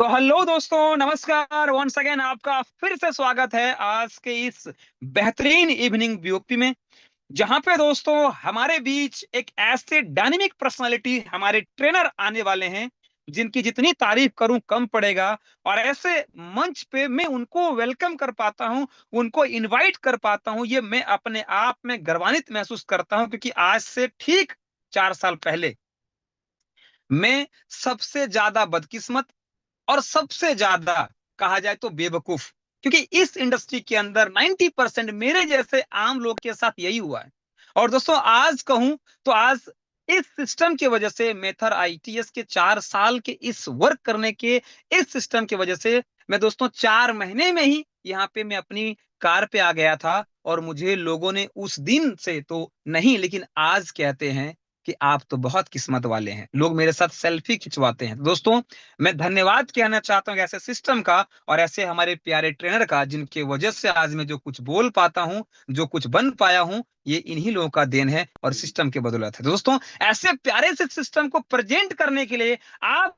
तो हेलो दोस्तों, नमस्कार। वंस अगेन आपका फिर से स्वागत है आज के इस बेहतरीन इवनिंग बीओपी में, जहां पे दोस्तों हमारे बीच एक ऐसे डायनेमिक पर्सनालिटी हमारे ट्रेनर आने वाले हैं जिनकी जितनी तारीफ करूं कम पड़ेगा। और ऐसे मंच पे मैं उनको वेलकम कर पाता हूं, उनको इनवाइट कर पाता हूं, ये मैं अपने आप में गर्वान्वित महसूस करता हूं, क्योंकि आज से ठीक 4 साल पहले मैं सबसे ज्यादा बदकिस्मत और सबसे ज्यादा कहा जाए तो बेवकूफ, क्योंकि इस इंडस्ट्री के अंदर 90% मेरे जैसे आम लोग के साथ यही हुआ है। और दोस्तों आज कहूं तो आज इस सिस्टम की वजह से, मेथर आईटीएस के 4 साल के इस वर्क करने के इस सिस्टम की वजह से, मैं दोस्तों 4 महीने में ही यहाँ पे मैं अपनी कार पे आ गया था। और मुझे लोगों ने उस दिन से तो नहीं, लेकिन आज कहते हैं कि आप तो बहुत किस्मत वाले हैं। लोग मेरे साथ सेल्फी खिंचवाते हैं। दोस्तों मैं धन्यवाद कहना चाहता हूँ ऐसे सिस्टम का और ऐसे हमारे प्यारे ट्रेनर का, जिनके वजह से आज मैं जो कुछ बोल पाता हूँ, जो कुछ बन पाया हूँ, ये इन्हीं लोगों का देन है और सिस्टम के बदौलत है। दोस्तों ऐसे प्यारे से सिस्टम को प्रेजेंट करने के लिए आप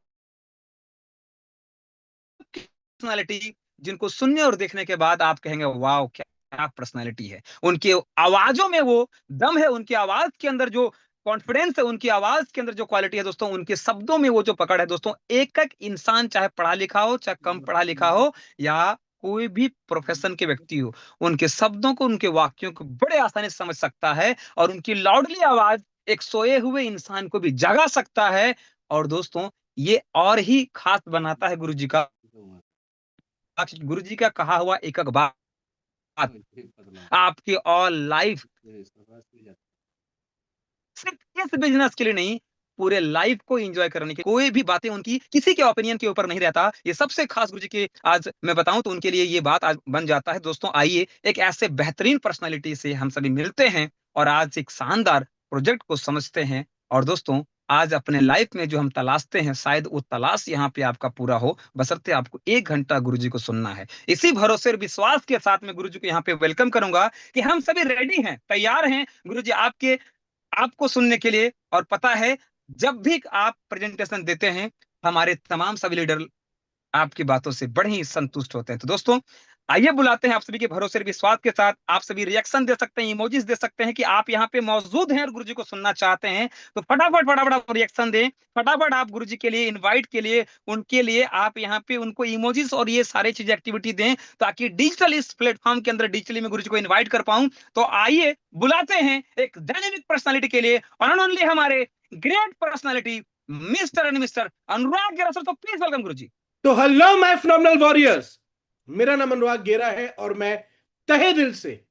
पर्सनालिटी, जिनको सुनने और देखने के बाद आप कहेंगे वाह क्या पर्सनालिटी है। उनकी आवाजों में वो दम है, उनकी आवाज के अंदर जो कॉन्फिडेंस है, उनकी आवाज के अंदर जो क्वालिटी है दोस्तों, उनके शब्दों में वो जो पकड़ है दोस्तों, एक एक इंसान चाहे पढ़ा लिखा हो चाहे कम पढ़ा लिखा हो या कोई भी प्रोफेशन के व्यक्ति हो, उनके शब्दों को, उनके वाक्यों को बड़े आसानी से समझ सकता है। और उनकी लाउडली आवाज एक सोए हुए इंसान को भी जगा सकता है। और दोस्तों ये और ही खास बनाता है हाँ, गुरु जी का कहा हुआ एक एक बात आपकी ऑल लाइफ, सिर्फ इस बिजनेस के लिए नहीं, पूरे लाइफ को एंजॉय करने की कोई भी बातें उनकी किसी के ओपिनियन के ऊपर नहीं रहता। ये सबसे खास गुरु जी के आज मैं बताऊं तो उनके लिए ये बात आज बन जाता है। दोस्तों आइए एक ऐसे बेहतरीन पर्सनालिटी से हम सभी मिलते हैं और आज एक शानदार प्रोजेक्ट को समझते हैं। और दोस्तों आज अपने लाइफ में जो हम तलाशते हैं, शायद वो तलाश यहाँ पे आपका पूरा हो, बशर्ते आपको 1 घंटा गुरुजी को सुनना है। इसी भरोसे और विश्वास के साथ में गुरुजी को यहाँ पे वेलकम करूंगा कि हम सभी रेडी हैं, तैयार हैं गुरुजी आपके आपको सुनने के लिए। और पता है जब भी आप प्रेजेंटेशन देते हैं, हमारे तमाम सभी लीडर आपकी बातों से बड़े ही संतुष्ट होते हैं। तो दोस्तों आइए बुलाते हैं आप सभी के भरोसे और विश्वास के साथ। आप सभी रिएक्शन दे सकते हैं, इमोजीज दे सकते हैं कि आप यहाँ पे मौजूद हैं और गुरुजी को सुनना चाहते हैं। तो फटाफट फटाफट आप रिएक्शन दें, फटाफट आप गुरुजी के लिए, इनवाइट के लिए, उनके लिए आप यहाँ पे उनको इमोजीज और ये सारी चीजें एक्टिविटी दें, ताकि डिजिटल इस प्लेटफॉर्म के अंदर डिजिटली मैं गुरुजी को इन्वाइट कर पाऊं। तो आइए बुलाते हैं एक डायनेमिक पर्सनालिटी के लिए, और ओनली हमारे great personality mister and mister Anurag Gera sir. तो प्लीज वेलकम गुरुजी। तो हेलो माय फिनोमिनल वॉरियर्स। मेरा नाम अनुराग गेरा है और मैं तहे दिल से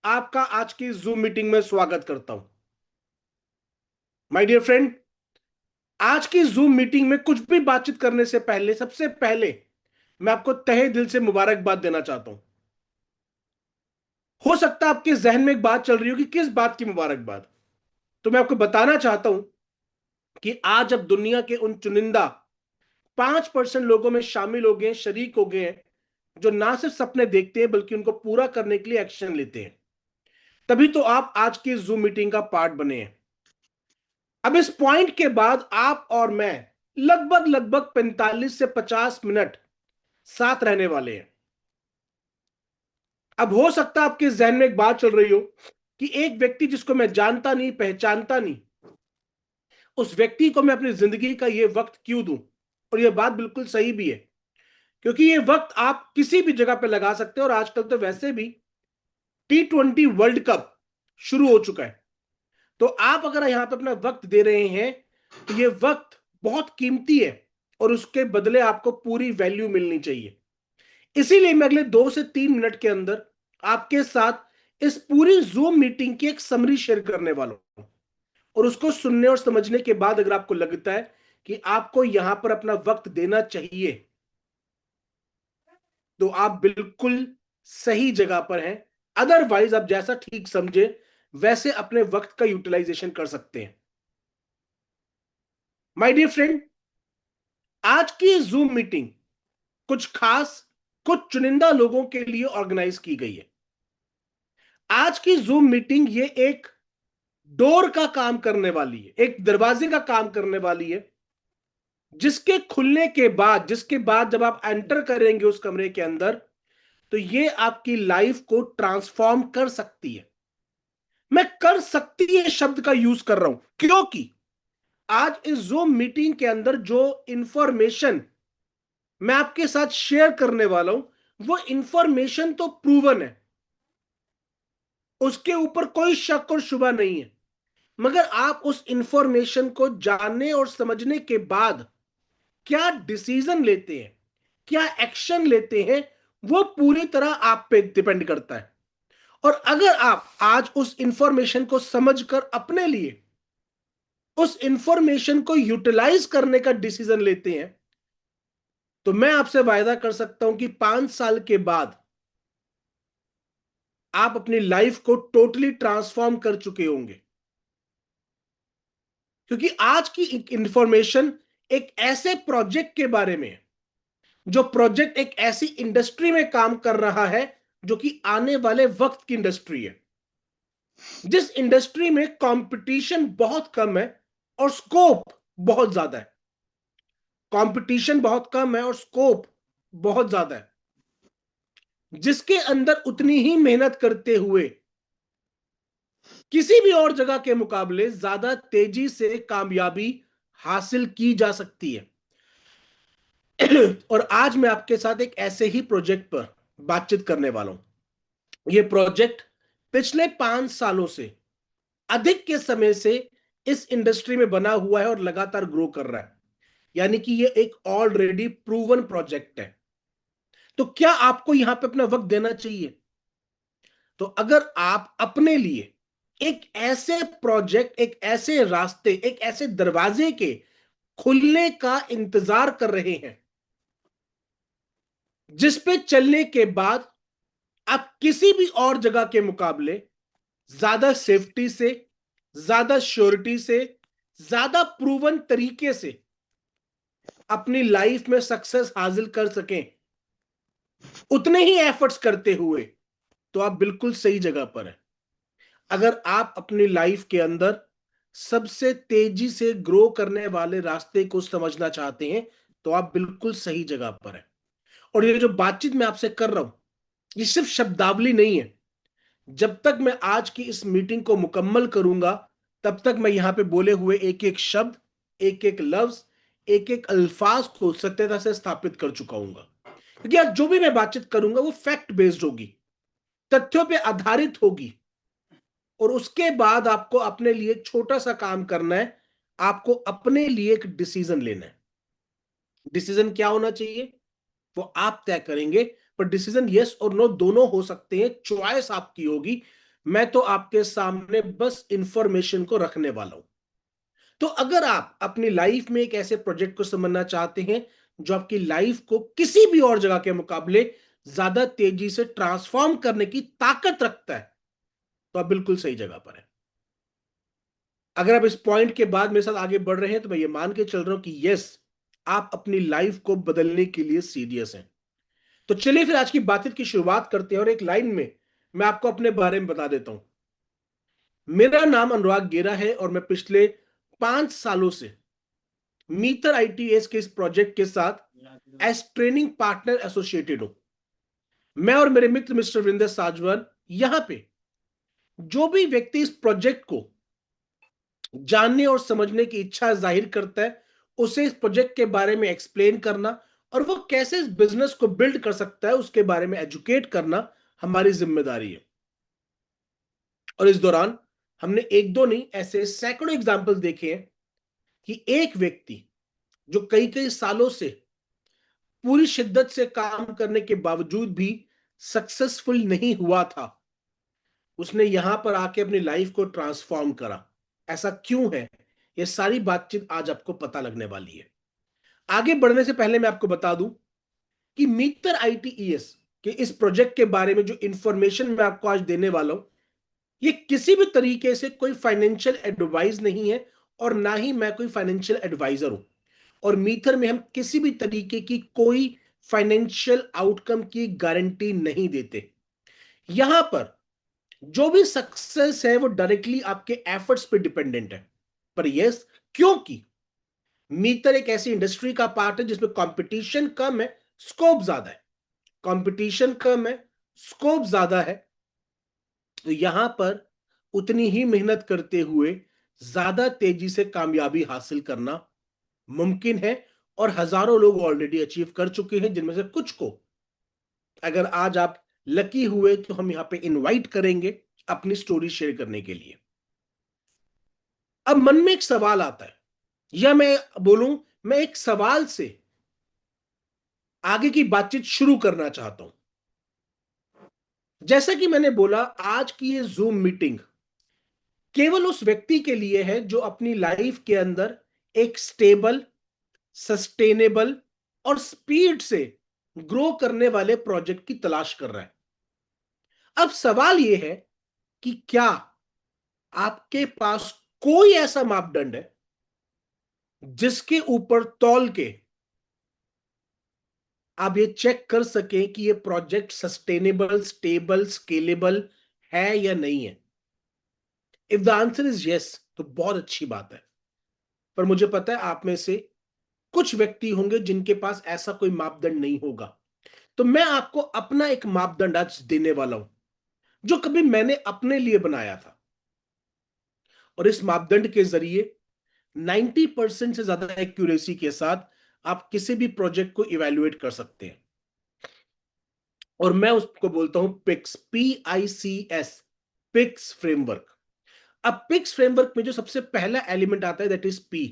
आपका आज की जूम मीटिंग में स्वागत करता हूं। माय डियर फ्रेंड, आज की जूम मीटिंग में कुछ भी बातचीत करने से पहले सबसे पहले मैं आपको तहे दिल से मुबारकबाद देना चाहता हूं। हो सकता है आपके जहन में एक बात चल रही हो कि किस बात की मुबारकबाद। तो मैं आपको बताना चाहता हूं कि आज अब दुनिया के उन चुनिंदा 5% लोगों में शामिल हो गए, शरीक हो गए हैं, जो ना सिर्फ सपने देखते हैं बल्कि उनको पूरा करने के लिए एक्शन लेते हैं। तभी तो आप आज की जूम मीटिंग का पार्ट बने हैं। अब इस पॉइंट के बाद आप और मैं लगभग लगभग 45 से 50 मिनट साथ रहने वाले हैं। अब हो सकता है आपके जहन में एक बात चल रही हो कि एक व्यक्ति जिसको मैं जानता नहीं, पहचानता नहीं, उस व्यक्ति को मैं अपनी जिंदगी का यह वक्त क्यों दूं। और यह बात बिल्कुल सही भी है, क्योंकि यह वक्त आप किसी भी जगह पे लगा सकते हो। और आजकल तो वैसे भी T20 वर्ल्ड कप शुरू हो चुका है, तो आप अगर यहां पे अपना वक्त दे रहे हैं तो ये वक्त बहुत कीमती है और उसके बदले आपको पूरी वैल्यू मिलनी चाहिए। इसीलिए मैं अगले 2 से 3 मिनट के अंदर आपके साथ इस पूरी जूम मीटिंग की एक समरी शेयर करने वाला हूं। और उसको सुनने और समझने के बाद अगर आपको लगता है कि आपको यहां पर अपना वक्त देना चाहिए, तो आप बिल्कुल सही जगह पर हैं। अदरवाइज आप जैसा ठीक समझे वैसे अपने वक्त का यूटिलाइजेशन कर सकते हैं। माय डियर फ्रेंड, आज की जूम मीटिंग कुछ खास, कुछ चुनिंदा लोगों के लिए ऑर्गेनाइज की गई है। आज की जूम मीटिंग ये एक डोर का काम करने वाली है, एक दरवाजे का काम करने वाली है, जिसके खुलने के बाद, जिसके बाद जब आप एंटर करेंगे उस कमरे के अंदर, तो ये आपकी लाइफ को ट्रांसफॉर्म कर सकती है। मैं कर सकती है शब्द का यूज कर रहा हूं क्योंकि आज इस जूम मीटिंग के अंदर जो इंफॉर्मेशन मैं आपके साथ शेयर करने वाला हूं, वो इंफॉर्मेशन तो प्रूवन है, उसके ऊपर कोई शक और शुबा नहीं है। मगर आप उस इंफॉर्मेशन को जानने और समझने के बाद क्या डिसीजन लेते हैं, क्या एक्शन लेते हैं, वो पूरी तरह आप पे डिपेंड करता है। और अगर आप आज उस इंफॉर्मेशन को समझकर अपने लिए उस इंफॉर्मेशन को यूटिलाइज करने का डिसीजन लेते हैं, तो मैं आपसे वायदा कर सकता हूं कि 5 साल के बाद आप अपनी लाइफ को टोटली ट्रांसफॉर्म कर चुके होंगे। क्योंकि आज की इंफॉर्मेशन एक ऐसे प्रोजेक्ट के बारे में है, जो प्रोजेक्ट एक ऐसी इंडस्ट्री में काम कर रहा है जो कि आने वाले वक्त की इंडस्ट्री है, जिस इंडस्ट्री में कंपटीशन बहुत कम है और स्कोप बहुत ज्यादा है। कंपटीशन बहुत कम है और स्कोप बहुत ज्यादा है, जिसके अंदर उतनी ही मेहनत करते हुए किसी भी और जगह के मुकाबले ज्यादा तेजी से कामयाबी हासिल की जा सकती है। और आज मैं आपके साथ एक ऐसे ही प्रोजेक्ट पर बातचीत करने वाला हूं। यह प्रोजेक्ट पिछले 5 सालों से अधिक के समय से इस इंडस्ट्री में बना हुआ है और लगातार ग्रो कर रहा है, यानी कि यह एक ऑलरेडी प्रूवन प्रोजेक्ट है। तो क्या आपको यहां पे अपना वक्त देना चाहिए? तो अगर आप अपने लिए एक ऐसे प्रोजेक्ट, एक ऐसे रास्ते, एक ऐसे दरवाजे के खुलने का इंतजार कर रहे हैं जिस पे चलने के बाद आप किसी भी और जगह के मुकाबले ज्यादा सेफ्टी से, ज्यादा श्योरिटी से, ज्यादा प्रूवन तरीके से अपनी लाइफ में सक्सेस हासिल कर सकें, उतने ही एफर्ट्स करते हुए, तो आप बिल्कुल सही जगह पर हैं। अगर आप अपनी लाइफ के अंदर सबसे तेजी से ग्रो करने वाले रास्ते को समझना चाहते हैं, तो आप बिल्कुल सही जगह पर हैं। और ये जो बातचीत मैं आपसे कर रहा हूं, ये सिर्फ शब्दावली नहीं है। जब तक मैं आज की इस मीटिंग को मुकम्मल करूंगा, तब तक मैं यहां पे बोले हुए एक एक शब्द, एक एक लफ्ज, एक एक अल्फाज को सत्यता से स्थापित कर चुका हूंगा। क्योंकि आज जो भी मैं बातचीत करूंगा वो फैक्ट बेस्ड होगी, तथ्यों पे आधारित होगी। और उसके बाद आपको अपने लिए एक छोटा सा काम करना है, आपको अपने लिए एक डिसीजन लेना है। डिसीजन क्या होना चाहिए वो आप तय करेंगे, पर डिसीजन यस और नो दोनों हो सकते हैं, चॉइस आपकी होगी। मैं तो आपके सामने बस इंफॉर्मेशन को रखने वाला हूं। तो अगर आप अपनी लाइफ में एक ऐसे प्रोजेक्ट को समझना चाहते हैं जो आपकी लाइफ को किसी भी और जगह के मुकाबले ज्यादा तेजी से ट्रांसफॉर्म करने की ताकत रखता है, तो आप बिल्कुल सही जगह पर हैं। अगर आप इस पॉइंट के बाद मेरे साथ आगे बढ़ रहे हैं, तो मैं ये मान के चल रहा हूं कि यस, आप अपनी लाइफ को बदलने के लिए सीरियस हैं। तो चलिए फिर आज की बातचीत की शुरुआत करते हैं, और एक लाइन में मैं आपको अपने बारे में बता देता हूं। मेरा नाम अनुराग गेरा है और मैं पिछले 5 सालों से मीटर आईटीएस के इस प्रोजेक्ट के साथ एज ट्रेनिंग पार्टनर एसोसिएटेड हूं। मैं और मेरे मित्र मिस्टर वीरेंद्र साजवान, यहां पे जो भी व्यक्ति इस प्रोजेक्ट को जानने और समझने की इच्छा जाहिर करता है, उसे इस प्रोजेक्ट के बारे में एक्सप्लेन करना और वो कैसे इस बिजनेस को बिल्ड कर सकता है उसके बारे में एजुकेट करना हमारी जिम्मेदारी है। और इस दौरान हमने एक दो नहीं, ऐसे सैकड़ों एग्जाम्पल देखे हैं कि एक व्यक्ति जो कई कई सालों से पूरी शिद्दत से काम करने के बावजूद भी सक्सेसफुल नहीं हुआ था, उसने यहां पर आके अपनी लाइफ को ट्रांसफॉर्म करा। ऐसा क्यों है, ये सारी बातचीत आज आपको पता लगने वाली है। आगे बढ़ने से पहले मैं आपको बता दूं कि मीटर आईटीईएस के इस प्रोजेक्ट के बारे में जो इंफॉर्मेशन मैं आपको आज देने वाला हूं, ये किसी भी तरीके से कोई फाइनेंशियल एडवाइस नहीं है, और ना ही मैं कोई फाइनेंशियल एडवाइजर हूं। और मीटर में हम किसी भी तरीके की कोई फाइनेंशियल आउटकम की गारंटी नहीं देते। यहां पर जो भी सक्सेस है वो डायरेक्टली आपके एफर्ट्स पे डिपेंडेंट है। पर यस, क्योंकि मीटर एक ऐसी इंडस्ट्री का पार्ट है जिसमें कंपटीशन कम है, स्कोप ज्यादा है। कंपटीशन कम है, स्कोप ज्यादा है, तो यहां पर उतनी ही मेहनत करते हुए ज्यादा तेजी से कामयाबी हासिल करना मुमकिन है। और हजारों लोग ऑलरेडी अचीव कर चुके हैं, जिनमें से कुछ को अगर आज आप लकी हुए तो हम यहां पे इनवाइट करेंगे अपनी स्टोरी शेयर करने के लिए। अब मन में एक सवाल आता है, या मैं बोलूं, मैं एक सवाल से आगे की बातचीत शुरू करना चाहता हूं। जैसा कि मैंने बोला, आज की ये जूम मीटिंग केवल उस व्यक्ति के लिए है जो अपनी लाइफ के अंदर एक स्टेबल, सस्टेनेबल और स्पीड से ग्रो करने वाले प्रोजेक्ट की तलाश कर रहा है। अब सवाल यह है कि क्या आपके पास कोई ऐसा मापदंड है जिसके ऊपर तौल के आप ये चेक कर सकें कि ये प्रोजेक्ट सस्टेनेबल, स्टेबल, स्केलेबल है या नहीं है? If the answer is yes, तो बहुत अच्छी बात है। पर मुझे पता है आप में से कुछ व्यक्ति होंगे जिनके पास ऐसा कोई मापदंड नहीं होगा। तो मैं आपको अपना एक मापदंड आज देने वाला हूं, जो कभी मैंने अपने लिए बनाया था। और इस मापदंड के जरिए 90% से ज्यादा एक्यूरेसी के साथ आप किसी भी प्रोजेक्ट को इवैल्यूएट कर सकते हैं। और मैं उसको बोलता हूं पिक्स, PICS, पिक्स फ्रेमवर्क। अब पिक्स फ्रेमवर्क में जो सबसे पहला एलिमेंट आता है, that is P।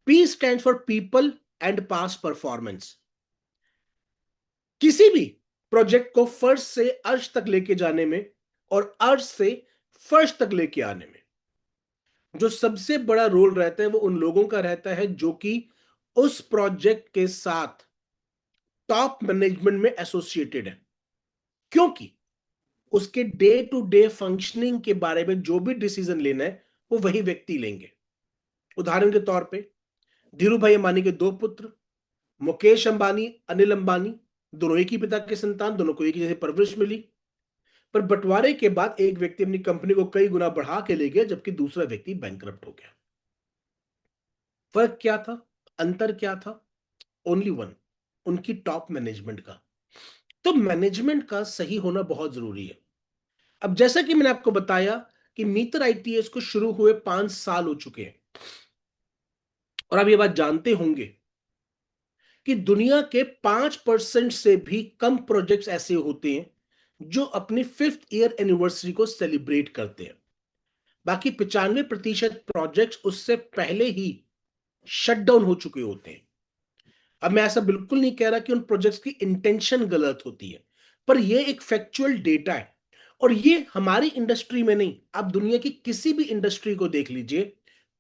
P stand for people and past performance. किसी भी प्रोजेक्ट को फर्श से अर्श तक लेके जाने में और अर्श से फर्श तक लेके आने में जो सबसे बड़ा रोल रहता है वो उन लोगों का रहता है जो कि उस प्रोजेक्ट के साथ टॉप मैनेजमेंट में एसोसिएटेड है। क्योंकि उसके डे टू डे फंक्शनिंग के बारे में जो भी डिसीजन लेना है वो वही व्यक्ति लेंगे। उदाहरण के तौर पे धीरू भाई अंबानी के 2 पुत्र, मुकेश अंबानी, अनिल अंबानी, दोनों एक ही पिता के संतान, दोनों को एक ही जैसी परवरिश मिली। पर बंटवारे के बाद एक व्यक्ति अपनी कंपनी को कई गुना बढ़ा के ले गया, जबकि दूसरा व्यक्ति बैंकरप्ट हो गया। फर्क क्या था? अंतर क्या था? ओनली वन, उनकी टॉप मैनेजमेंट का। तो मैनेजमेंट का सही होना बहुत जरूरी है। अब जैसा कि मैंने आपको बताया कि मीटर ITS को शुरू हुए 5 साल हो चुके हैं। और आप ये बात जानते होंगे कि दुनिया के 5% से भी कम प्रोजेक्ट्स ऐसे होते हैं जो अपनी 5th ईयर एनिवर्सरी को सेलिब्रेट करते हैं। बाकी 95% प्रोजेक्ट्स उससे पहले ही शट डाउन हो चुके होते हैं। अब मैं ऐसा बिल्कुल नहीं कह रहा कि उन प्रोजेक्ट्स की इंटेंशन गलत होती है, पर यह एक फैक्चुअल डेटा है। और ये हमारी इंडस्ट्री में नहीं, आप दुनिया की किसी भी इंडस्ट्री को देख लीजिए,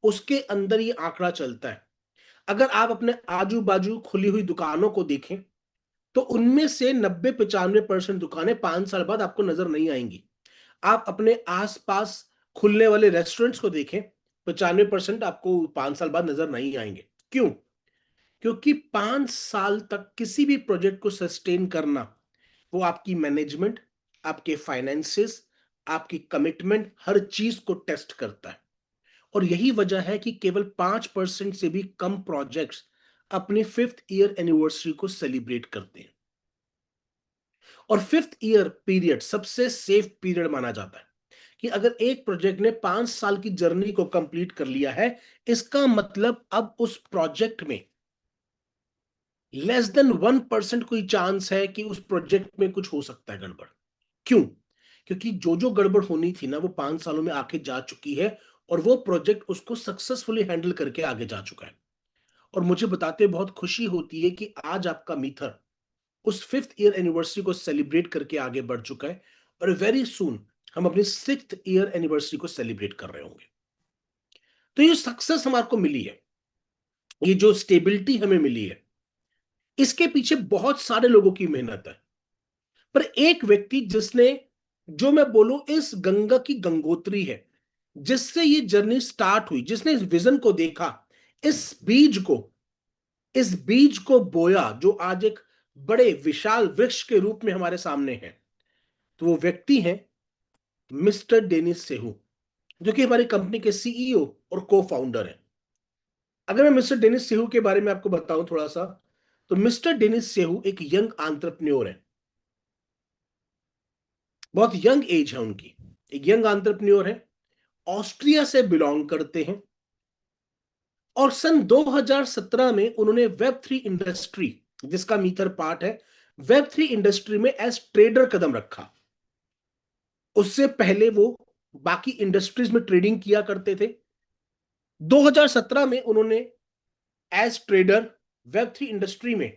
उसके अंदर ये आंकड़ा चलता है। अगर आप अपने आजू बाजू खुली हुई दुकानों को देखें तो उनमें से 90-95% दुकानें 5 साल बाद आपको नजर नहीं आएंगी। आप अपने आसपास खुलने वाले रेस्टोरेंट्स को देखें, 95% आपको 5 साल बाद नजर नहीं आएंगे। क्यों? क्योंकि 5 साल तक किसी भी प्रोजेक्ट को सस्टेन करना, वो आपकी मैनेजमेंट, आपके फाइनेंसेस, आपकी कमिटमेंट, हर चीज को टेस्ट करता है। और यही वजह है कि केवल 5% से भी कम प्रोजेक्ट्स अपनी 5th ईयर एनिवर्सरी को सेलिब्रेट करते हैं। और 5th ईयर पीरियड सबसे सेफ पीरियड माना जाता है कि अगर एक प्रोजेक्ट ने 5 साल की जर्नी को कंप्लीट कर लिया है, इसका मतलब अब उस प्रोजेक्ट में लेस देन 1% कोई चांस है कि उस प्रोजेक्ट में कुछ हो सकता है गड़बड़। क्यों? क्योंकि जो जो गड़बड़ होनी थी ना, वो 5 सालों में आके जा चुकी है और वो प्रोजेक्ट उसको सक्सेसफुली हैंडल करके आगे जा चुका है। और मुझे बताते बहुत खुशी होती है कि आज आपका मीथर उस 5th ईयर एनिवर्सरी को सेलिब्रेट करके आगे बढ़ चुका है। और वेरी सून हम अपनी 6th ईयर एनिवर्सरी को सेलिब्रेट कर रहे होंगे। तो ये सक्सेस हमारे को मिली है, ये जो स्टेबिलिटी हमें मिली है, इसके पीछे बहुत सारे लोगों की मेहनत है। पर एक व्यक्ति जिसने, जो मैं बोलूं, इस गंगा की गंगोत्री है, जिससे ये जर्नी स्टार्ट हुई, जिसने इस विजन को देखा, इस बीज को बोया, जो आज एक बड़े विशाल वृक्ष के रूप में हमारे सामने है, तो वो व्यक्ति है मिस्टर डेनिस सेहू, जो कि हमारी कंपनी के CEO और को फाउंडर है। अगर मैं मिस्टर डेनिस सेहू के बारे में आपको बताऊं थोड़ा सा, तो मिस्टर डेनिस सेहू एक यंग एंटरप्रेन्योर है, बहुत यंग एज है उनकी, एक यंग एंटरप्रेन्योर है, ऑस्ट्रिया से बिलोंग करते हैं, और सन 2017 में उन्होंने वेब3 इंडस्ट्री, जिसका मीथर पार्ट है, वेब3 इंडस्ट्री में एज ट्रेडर कदम रखा। उससे पहले वो बाकी इंडस्ट्रीज में ट्रेडिंग किया करते थे। 2017 में उन्होंने एज ट्रेडर वेब3 इंडस्ट्री में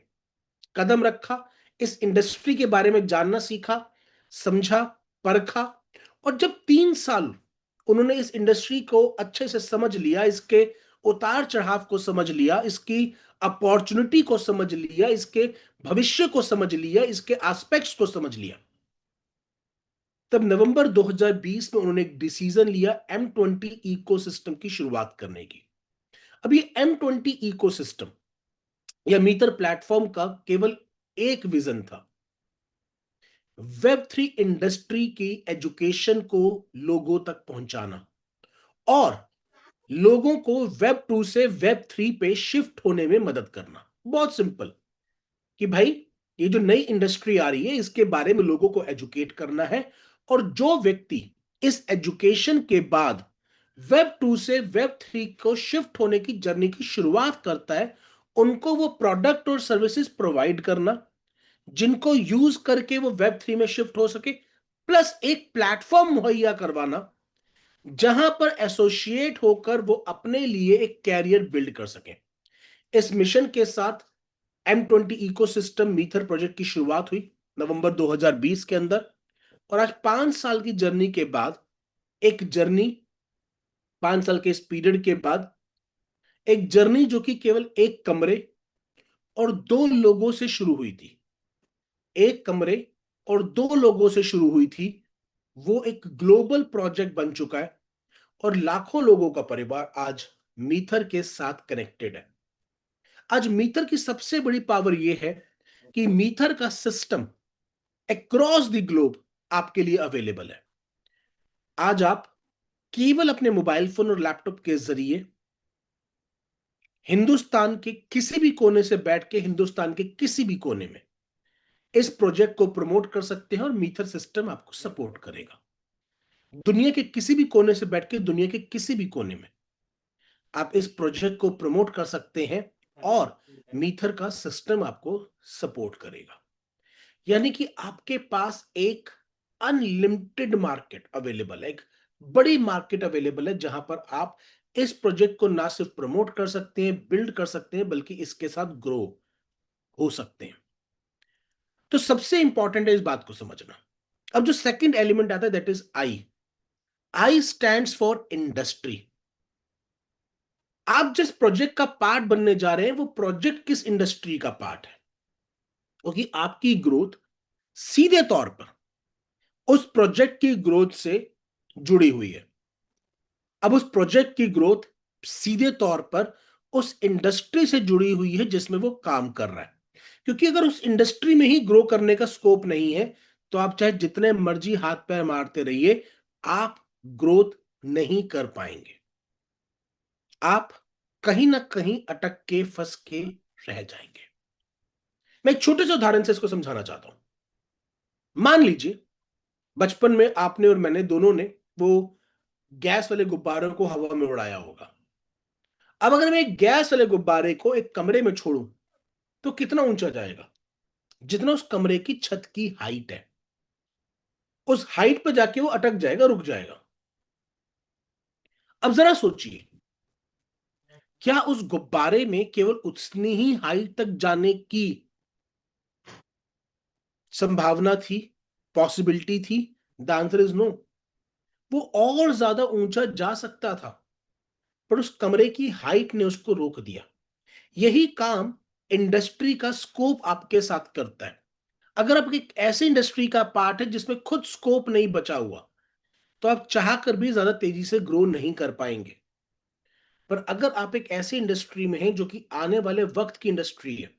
कदम रखा, इस इंडस्ट्री के बारे में जानना सीखा, समझा, परखा, और जब 3 साल उन्होंने इस इंडस्ट्री को अच्छे से समझ लिया, इसके उतार चढ़ाव को समझ लिया, इसकी अपॉर्चुनिटी को समझ लिया, इसके भविष्य को समझ लिया, इसके एस्पेक्ट्स को समझ लिया, तब नवंबर 2020 में उन्होंने एक डिसीजन लिया M20 इकोसिस्टम की शुरुआत करने की। अब ये M20 इकोसिस्टम या मीटर प्लेटफॉर्म का केवल एक विजन था, वेब3 इंडस्ट्री की एजुकेशन को लोगों तक पहुंचाना और लोगों को वेब 2 से वेब 3 पे शिफ्ट होने में मदद करना। बहुत सिंपल कि भाई ये जो नई इंडस्ट्री आ रही है इसके बारे में लोगों को एजुकेट करना है, और जो व्यक्ति इस एजुकेशन के बाद वेब 2 से वेब 3 को शिफ्ट होने की जर्नी की शुरुआत करता है, उनको वो प्रोडक्ट और सर्विसेज प्रोवाइड करना जिनको यूज करके वो वेब 3 में शिफ्ट हो सके, प्लस एक प्लेटफॉर्म मुहैया करवाना जहां पर एसोसिएट होकर वो अपने लिए एक कैरियर बिल्ड कर सके। इस मिशन के साथ M20 इकोसिस्टम मीथर प्रोजेक्ट की शुरुआत हुई नवंबर 2020 के अंदर, और आज 5 साल की जर्नी के बाद, एक जर्नी 5 साल के इस पीरियड के बाद, एक जर्नी जो कि केवल एक कमरे और 2 लोगों से शुरू हुई थी, एक कमरे और 2 लोगों से शुरू हुई थी, वो एक ग्लोबल प्रोजेक्ट बन चुका है और लाखों लोगों का परिवार आज मीथर के साथ कनेक्टेड है। आज मीथर की सबसे बड़ी पावर यह है कि मीथर का सिस्टम अक्रॉस द ग्लोब आपके लिए अवेलेबल है। आज आप केवल अपने मोबाइल फोन और लैपटॉप के जरिए हिंदुस्तान के किसी भी कोने से बैठ के हिंदुस्तान के किसी भी कोने में इस प्रोजेक्ट को प्रमोट कर सकते हैं और मीथर सिस्टम आपको सपोर्ट करेगा। दुनिया के किसी भी कोने से बैठ के दुनिया के किसी भी कोने में आप इस प्रोजेक्ट को प्रमोट कर सकते हैं और मीथर का सिस्टम आपको सपोर्ट करेगा। यानी कि आपके पास एक अनलिमिटेड मार्केट अवेलेबल है, एक बड़ी मार्केट अवेलेबल है जहां पर आप इस प्रोजेक्ट को ना सिर्फ प्रमोट कर सकते हैं, बिल्ड कर सकते हैं, बल्कि इसके साथ ग्रो हो सकते हैं। तो सबसे इंपॉर्टेंट है इस बात को समझना। अब जो सेकंड एलिमेंट आता है that is I stands for industry. आप जिस प्रोजेक्ट का पार्ट बनने जा रहे हैं वो प्रोजेक्ट किस इंडस्ट्री का पार्ट है, क्योंकि आपकी ग्रोथ सीधे तौर पर उस प्रोजेक्ट की ग्रोथ से जुड़ी हुई है। अब उस प्रोजेक्ट की ग्रोथ सीधे तौर पर उस इंडस्ट्री से जुड़ी हुई है जिसमें वो काम कर रहा है, क्योंकि अगर उस इंडस्ट्री में ही ग्रो करने का स्कोप नहीं है तो आप चाहे जितने मर्जी हाथ पैर मारते रहिए, आप ग्रोथ नहीं कर पाएंगे, आप कहीं ना कहीं अटक के फंस के रह जाएंगे। मैं एक छोटे से उदाहरण से इसको समझाना चाहता हूं। मान लीजिए बचपन में आपने और मैंने दोनों ने वो गैस वाले गुब्बारों को हवा में उड़ाया होगा। अब अगर मैं एक गैस वाले गुब्बारे को एक कमरे में छोड़ूं तो कितना ऊंचा जाएगा? जितना उस कमरे की छत की हाइट है, उस हाइट पर जाके वो अटक जाएगा, रुक जाएगा। अब जरा सोचिए, क्या उस गुब्बारे में केवल उतनी ही हाइट तक जाने की संभावना थी, पॉसिबिलिटी थी? The answer is no. वो और ज्यादा ऊंचा जा सकता था, पर उस कमरे की हाइट ने उसको रोक दिया। यही काम इंडस्ट्री का स्कोप आपके साथ करता है। अगर आप एक ऐसी इंडस्ट्री का पार्ट है जिसमें खुद स्कोप नहीं बचा हुआ, तो आप चाह कर भी ज्यादा तेजी से ग्रो नहीं कर पाएंगे। पर अगर आप एक ऐसी इंडस्ट्री में हैं जो कि आने वाले वक्त की इंडस्ट्री है,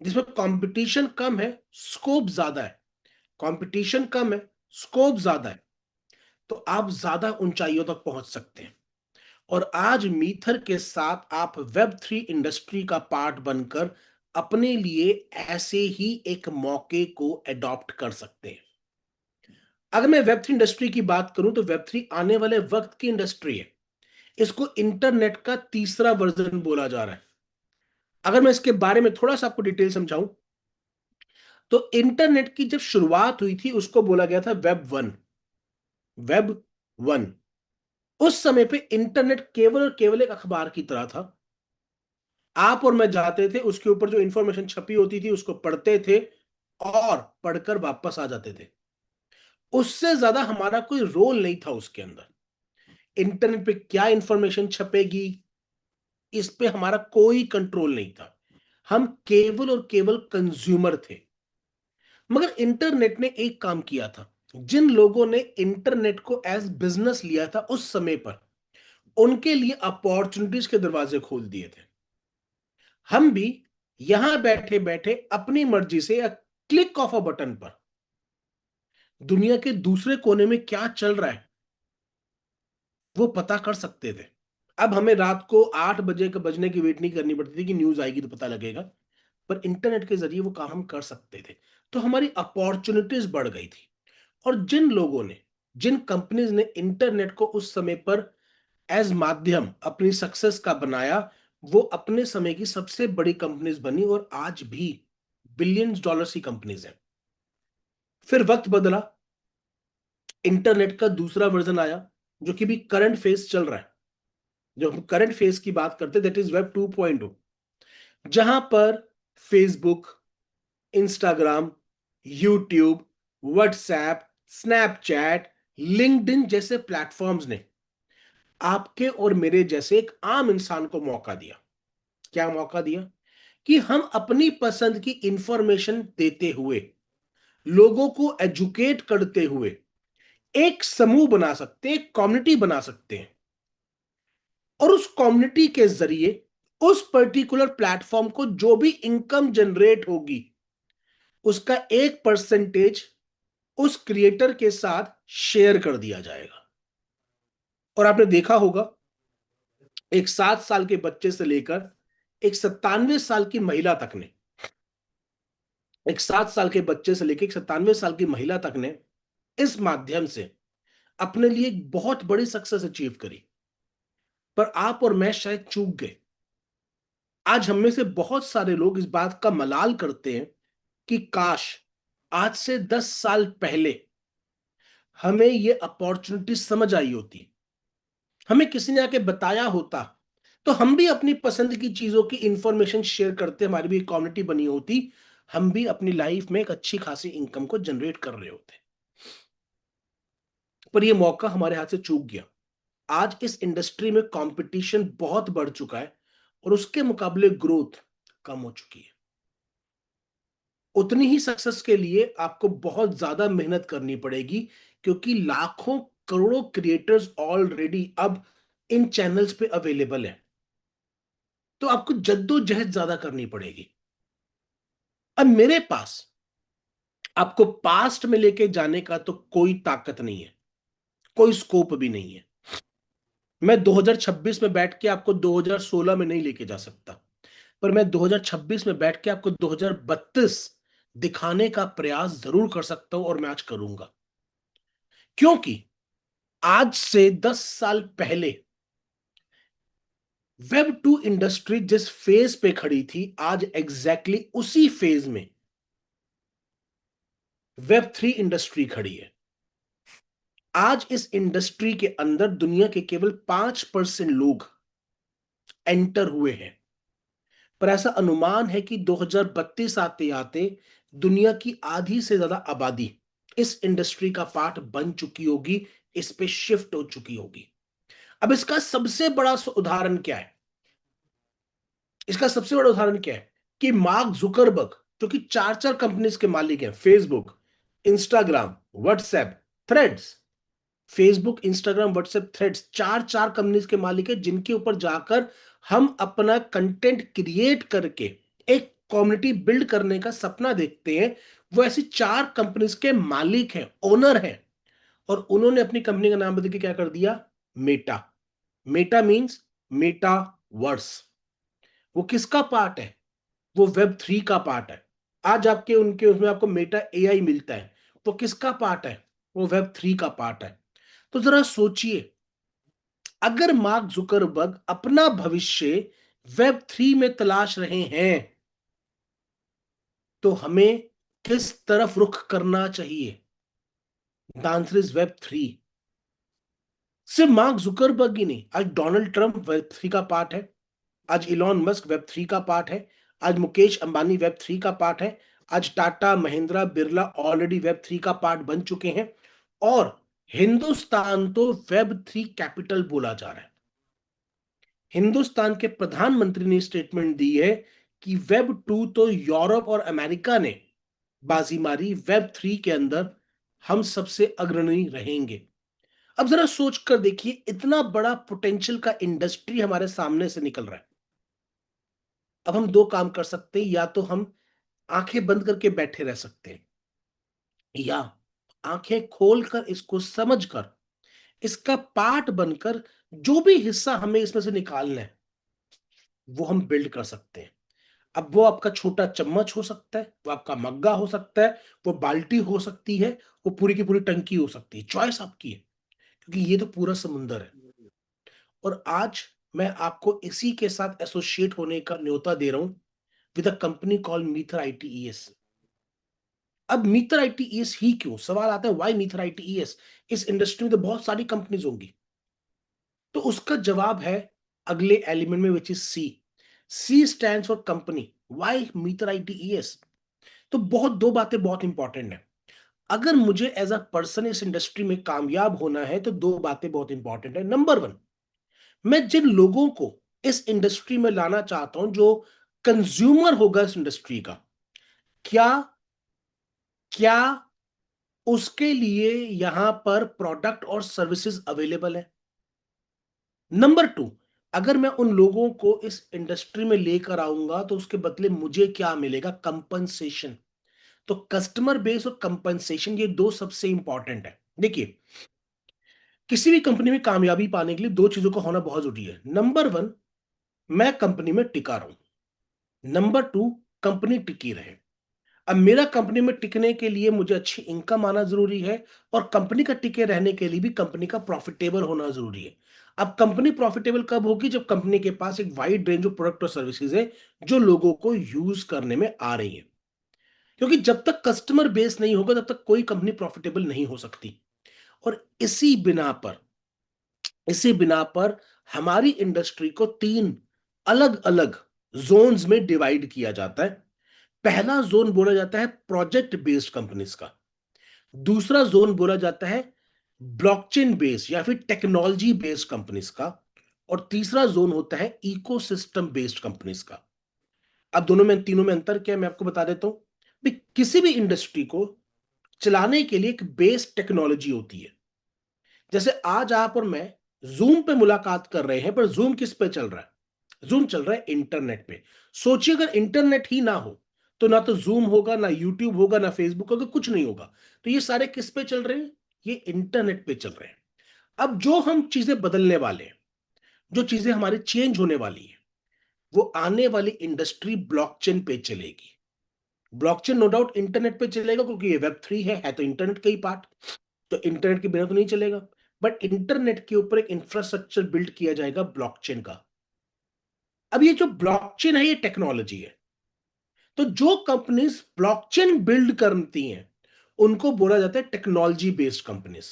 जिसमें कंपटीशन कम है, स्कोप ज्यादा है, कंपटीशन कम है, स्कोप ज्यादा है, तो आप ज्यादा ऊंचाइयों तक पहुंच सकते हैं। और आज मीथर के साथ आप वेब 3 इंडस्ट्री का पार्ट बनकर अपने लिए ऐसे ही एक मौके को एडॉप्ट कर सकते हैं। अगर मैं वेब 3 इंडस्ट्री की बात करूं तो वेब 3 आने वाले वक्त की इंडस्ट्री है। इसको इंटरनेट का तीसरा वर्जन बोला जा रहा है। अगर मैं इसके बारे में थोड़ा सा आपको डिटेल समझाऊं तो इंटरनेट की जब शुरुआत हुई थी उसको बोला गया था वेब 1। वेब 1 उस समय पे इंटरनेट केवल और केवल एक अखबार की तरह था। आप और मैं जाते थे, उसके ऊपर जो इंफॉर्मेशन छपी होती थी उसको पढ़ते थे और पढ़कर वापस आ जाते थे। उससे ज्यादा हमारा कोई रोल नहीं था उसके अंदर। इंटरनेट पे क्या इंफॉर्मेशन छपेगी इस पे हमारा कोई कंट्रोल नहीं था। हम केवल और केवल कंज्यूमर थे। मगर इंटरनेट ने एक काम किया था। जिन लोगों ने इंटरनेट को एज बिजनेस लिया था उस समय पर, उनके लिए अपॉर्चुनिटीज के दरवाजे खोल दिए थे। हम भी यहां बैठे बैठे अपनी मर्जी से या क्लिक ऑफ अ बटन पर दुनिया के दूसरे कोने में क्या चल रहा है वो पता कर सकते थे। अब हमें रात को 8 बजे के बजने की वेट नहीं करनी पड़ती थी कि न्यूज आएगी तो पता लगेगा, पर इंटरनेट के जरिए वो काम हम कर सकते थे। तो हमारी अपॉर्चुनिटीज बढ़ गई थी। और जिन लोगों ने, जिन कंपनीज ने इंटरनेट को उस समय पर एज माध्यम अपनी सक्सेस का बनाया, वो अपने समय की सबसे बड़ी कंपनीज बनी और आज भी बिलियंस डॉलर्स की कंपनीज हैं। फिर वक्त बदला, इंटरनेट का दूसरा वर्जन आया जो कि भी करंट फेज चल रहा है। जो हम करंट फेज की बात करते हैं दैट इज वेब 2.0, जहां पर Facebook, Instagram, YouTube, WhatsApp, Snapchat, LinkedIn जैसे प्लेटफॉर्म्स ने आपके और मेरे जैसे एक आम इंसान को मौका दिया। क्या मौका दिया? कि हम अपनी पसंद की इंफॉर्मेशन देते हुए, लोगों को एजुकेट करते हुए एक समूह बना सकते हैं, एक कम्युनिटी बना सकते हैं। और उस कम्युनिटी के जरिए उस पर्टिकुलर प्लेटफॉर्म को जो भी इनकम जनरेट होगी उसका 1% उस क्रिएटर के साथ शेयर कर दिया जाएगा। और आपने देखा होगा, एक 7 साल के बच्चे से लेकर एक 97 साल की महिला तक ने, एक 7 साल के बच्चे से लेकर एक 97 साल की महिला तक ने इस माध्यम से अपने लिए एक बहुत बड़ी सक्सेस अचीव करी। पर आप और मैं शायद चूक गए। आज हम में से बहुत सारे लोग इस बात का मलाल करते हैं कि काश आज से 10 साल पहले हमें ये अपॉर्चुनिटी समझ आई होती, हमें किसी ने आके बताया होता, तो हम भी अपनी पसंद की चीजों की इंफॉर्मेशन शेयर करते, हमारी भी एक कम्युनिटी बनी होती, हम भी अपनी लाइफ में एक अच्छी खासी इनकम को जनरेट कर रहे होते। पर ये मौका हमारे हाथ से चूक गया। आज इस इंडस्ट्री में कंपटीशन बहुत बढ़ चुका है और उसके मुकाबले ग्रोथ कम हो चुकी है। उतनी ही सक्सेस के लिए आपको बहुत ज्यादा मेहनत करनी पड़ेगी, क्योंकि लाखों करोड़ों क्रिएटर्स ऑलरेडी अब इन चैनल्स पे अवेलेबल है। तो आपको जद्दोजहद ज्यादा करनी पड़ेगी। अब मेरे पास आपको पास्ट में लेके जाने का तो कोई ताकत नहीं है, कोई स्कोप भी नहीं है। मैं 2026 में बैठ के आपको 2016 में नहीं लेके जा सकता, पर मैं 2026 में बैठ के आपको 2032 दिखाने का प्रयास जरूर कर सकता हूं और मैं आज करूंगा। क्योंकि आज से 10 साल पहले वेब 2 इंडस्ट्री जिस फेज पे खड़ी थी, आज एग्जैक्टली उसी फेज में वेब 3 इंडस्ट्री खड़ी है। आज इस इंडस्ट्री के अंदर दुनिया के केवल 5% लोग एंटर हुए हैं, पर ऐसा अनुमान है कि 2032 आते आते दुनिया की आधी से ज्यादा आबादी इस इंडस्ट्री का पार्ट बन चुकी होगी, इस पे शिफ्ट हो चुकी होगी। अब इसका सबसे बड़ा उदाहरण क्या है? इसका सबसे बड़ा उदाहरण क्या है कि मार्क जुकरबर्ग, जो कि 4 4 कंपनीज के मालिक हैं, Facebook, Instagram, WhatsApp, threads, Facebook, Instagram, WhatsApp, threads, 4 4 companies के मालिक है, जिनके ऊपर जाकर हम अपना कंटेंट क्रिएट करके एक कम्युनिटी बिल्ड करने का सपना देखते हैं। वो ऐसी 4 कंपनीज के मालिक हैं, ओनर हैं, और उन्होंने अपनी कंपनी का नाम बदल के क्या कर दिया? मेटा। Meta means metaverse. वो किसका पार्ट है? वो वेब 3 का पार्ट है। आज आपके उनके उसमें आपको मेटा एआई मिलता है, तो किसका पार्ट है? वो वेब 3 का पार्ट है। तो जरा सोचिए, अगर मार्क जुकरबर्ग अपना भविष्य वेब 3 में तलाश रहे हैं, तो हमें किस तरफ रुख करना चाहिए? The answer is web 3। सिर्फ मार्क जुकरबर्ग ही नहीं, आज डोनाल्ड ट्रंप वेब 3 का पार्ट है, आज इलॉन मस्क वेब 3 का पार्ट है, आज मुकेश अंबानी वेब 3 का पार्ट है, आज टाटा महिंद्रा बिरला ऑलरेडी वेब 3 का पार्ट बन चुके हैं, और हिंदुस्तान तो वेब 3 कैपिटल बोला जा रहा है। हिंदुस्तान के प्रधानमंत्री ने स्टेटमेंट दी है कि वेब 2 तो यूरोप और अमेरिका ने बाजी मारी, वेब 3 के अंदर हम सबसे अग्रणी रहेंगे। अब जरा सोच कर देखिए, इतना बड़ा पोटेंशियल का इंडस्ट्री हमारे सामने से निकल रहा है। अब हम दो काम कर सकते हैं, या तो हम आंखें बंद करके बैठे रह सकते हैं, या आंखें खोलकर इसको समझकर इसका पार्ट बनकर जो भी हिस्सा हमें इसमें से निकालना है वो हम बिल्ड कर सकते हैं। अब वो आपका छोटा चम्मच हो सकता है, वो आपका मग्गा हो सकता है, वो बाल्टी हो सकती है, वो पूरी की पूरी टंकी हो सकती है, चॉइस आपकी है, क्योंकि ये तो पूरा समुंदर है। और आज मैं आपको इसी के साथ एसोसिएट होने का न्योता दे रहा हूं with a company called Methar ITES. अब मीथर आईटीईएस ही क्यों? सवाल आता है, व्हाई मीथर आईटीईएस? इस इंडस्ट्री में तो बहुत सारी कंपनीज होंगी। तो उसका जवाब है अगले एलिमेंट में, which is C. C stands for company. Why Methar ITES? तो दो बातें बहुत इंपॉर्टेंट है। अगर मुझे एज अ पर्सन इस इंडस्ट्री में कामयाब होना है तो दो बातें बहुत इंपॉर्टेंट है। नंबर वन, मैं जिन लोगों को इस इंडस्ट्री में लाना चाहता हूं, जो कंज्यूमर होगा इस इंडस्ट्री का, क्या क्या उसके लिए यहां पर प्रोडक्ट और सर्विसेज अवेलेबल है? नंबर टू, अगर मैं उन लोगों को इस इंडस्ट्री में लेकर आऊंगा तो उसके बदले मुझे क्या मिलेगा? कंपनसेशन। तो कस्टमर बेस और कंपनसेशन, ये दो सबसे इंपॉर्टेंट है। देखिए, किसी भी कंपनी में कामयाबी पाने के लिए दो चीजों का होना बहुत जरूरी है। नंबर वन, मैं कंपनी में टिका रहूं। नंबर टू, कंपनी टिकी रहे। अब मेरा कंपनी में टिकने के लिए मुझे अच्छी इनकम आना जरूरी है, और कंपनी का टिके रहने के लिए भी कंपनी का प्रॉफिटेबल होना जरूरी है। अब कंपनी प्रॉफिटेबल कब होगी? जब कंपनी के पास एक वाइड रेंज ऑफ प्रोडक्ट और सर्विसेज है जो लोगों को यूज करने में आ रही है। क्योंकि जब तक कस्टमर बेस नहीं होगा तब तक कोई कंपनी प्रॉफिटेबल नहीं हो सकती। और इसी बिना पर हमारी इंडस्ट्री को तीन अलग अलग जोन्स में डिवाइड किया जाता है। पहला जोन बोला जाता है प्रोजेक्ट बेस्ड कंपनीज का, दूसरा जोन बोला जाता है ब्लॉकचेन बेस्ड या फिर टेक्नोलॉजी बेस्ड कंपनीज का, और तीसरा जोन होता है इकोसिस्टम बेस्ड कंपनीज का। अब तीनों में अंतर क्या है, मैं आपको बता देता हूं। भाई, किसी भी इंडस्ट्री को चलाने के लिए एक बेस टेक्नोलॉजी होती है। जैसे आज आप और मैं जूम पे मुलाकात कर रहे हैं, पर जूम किस पे चल रहा है? जूम चल रहा है इंटरनेट पे। सोचिए, अगर इंटरनेट ही ना हो तो ना तो जूम होगा, ना यूट्यूब होगा, ना फेसबुक होगा, कुछ नहीं होगा। तो ये सारे किस पे चल रहे हैं? ये इंटरनेट पे चल रहे हैं। अब जो हम चीजें बदलने वाले हैं, जो चीजें हमारी चेंज होने वाली है, वो आने वाली इंडस्ट्री ब्लॉकचेन पे चलेगी। ब्लॉकचेन नो डाउट इंटरनेट पे चलेगा, क्योंकि ये वेब 3 है तो इंटरनेट का ही पार्ट। तो इंटरनेट के बिना तो नहीं चलेगा, बट इंटरनेट के ऊपर एक इंफ्रास्ट्रक्चर बिल्ड किया जाएगा ब्लॉकचेन का। अब ये जो ब्लॉकचेन है, ये टेक्नोलॉजी है। तो जो कंपनीज ब्लॉकचेन बिल्ड करती हैं उनको बोला जाता है टेक्नोलॉजी बेस्ड कंपनीज।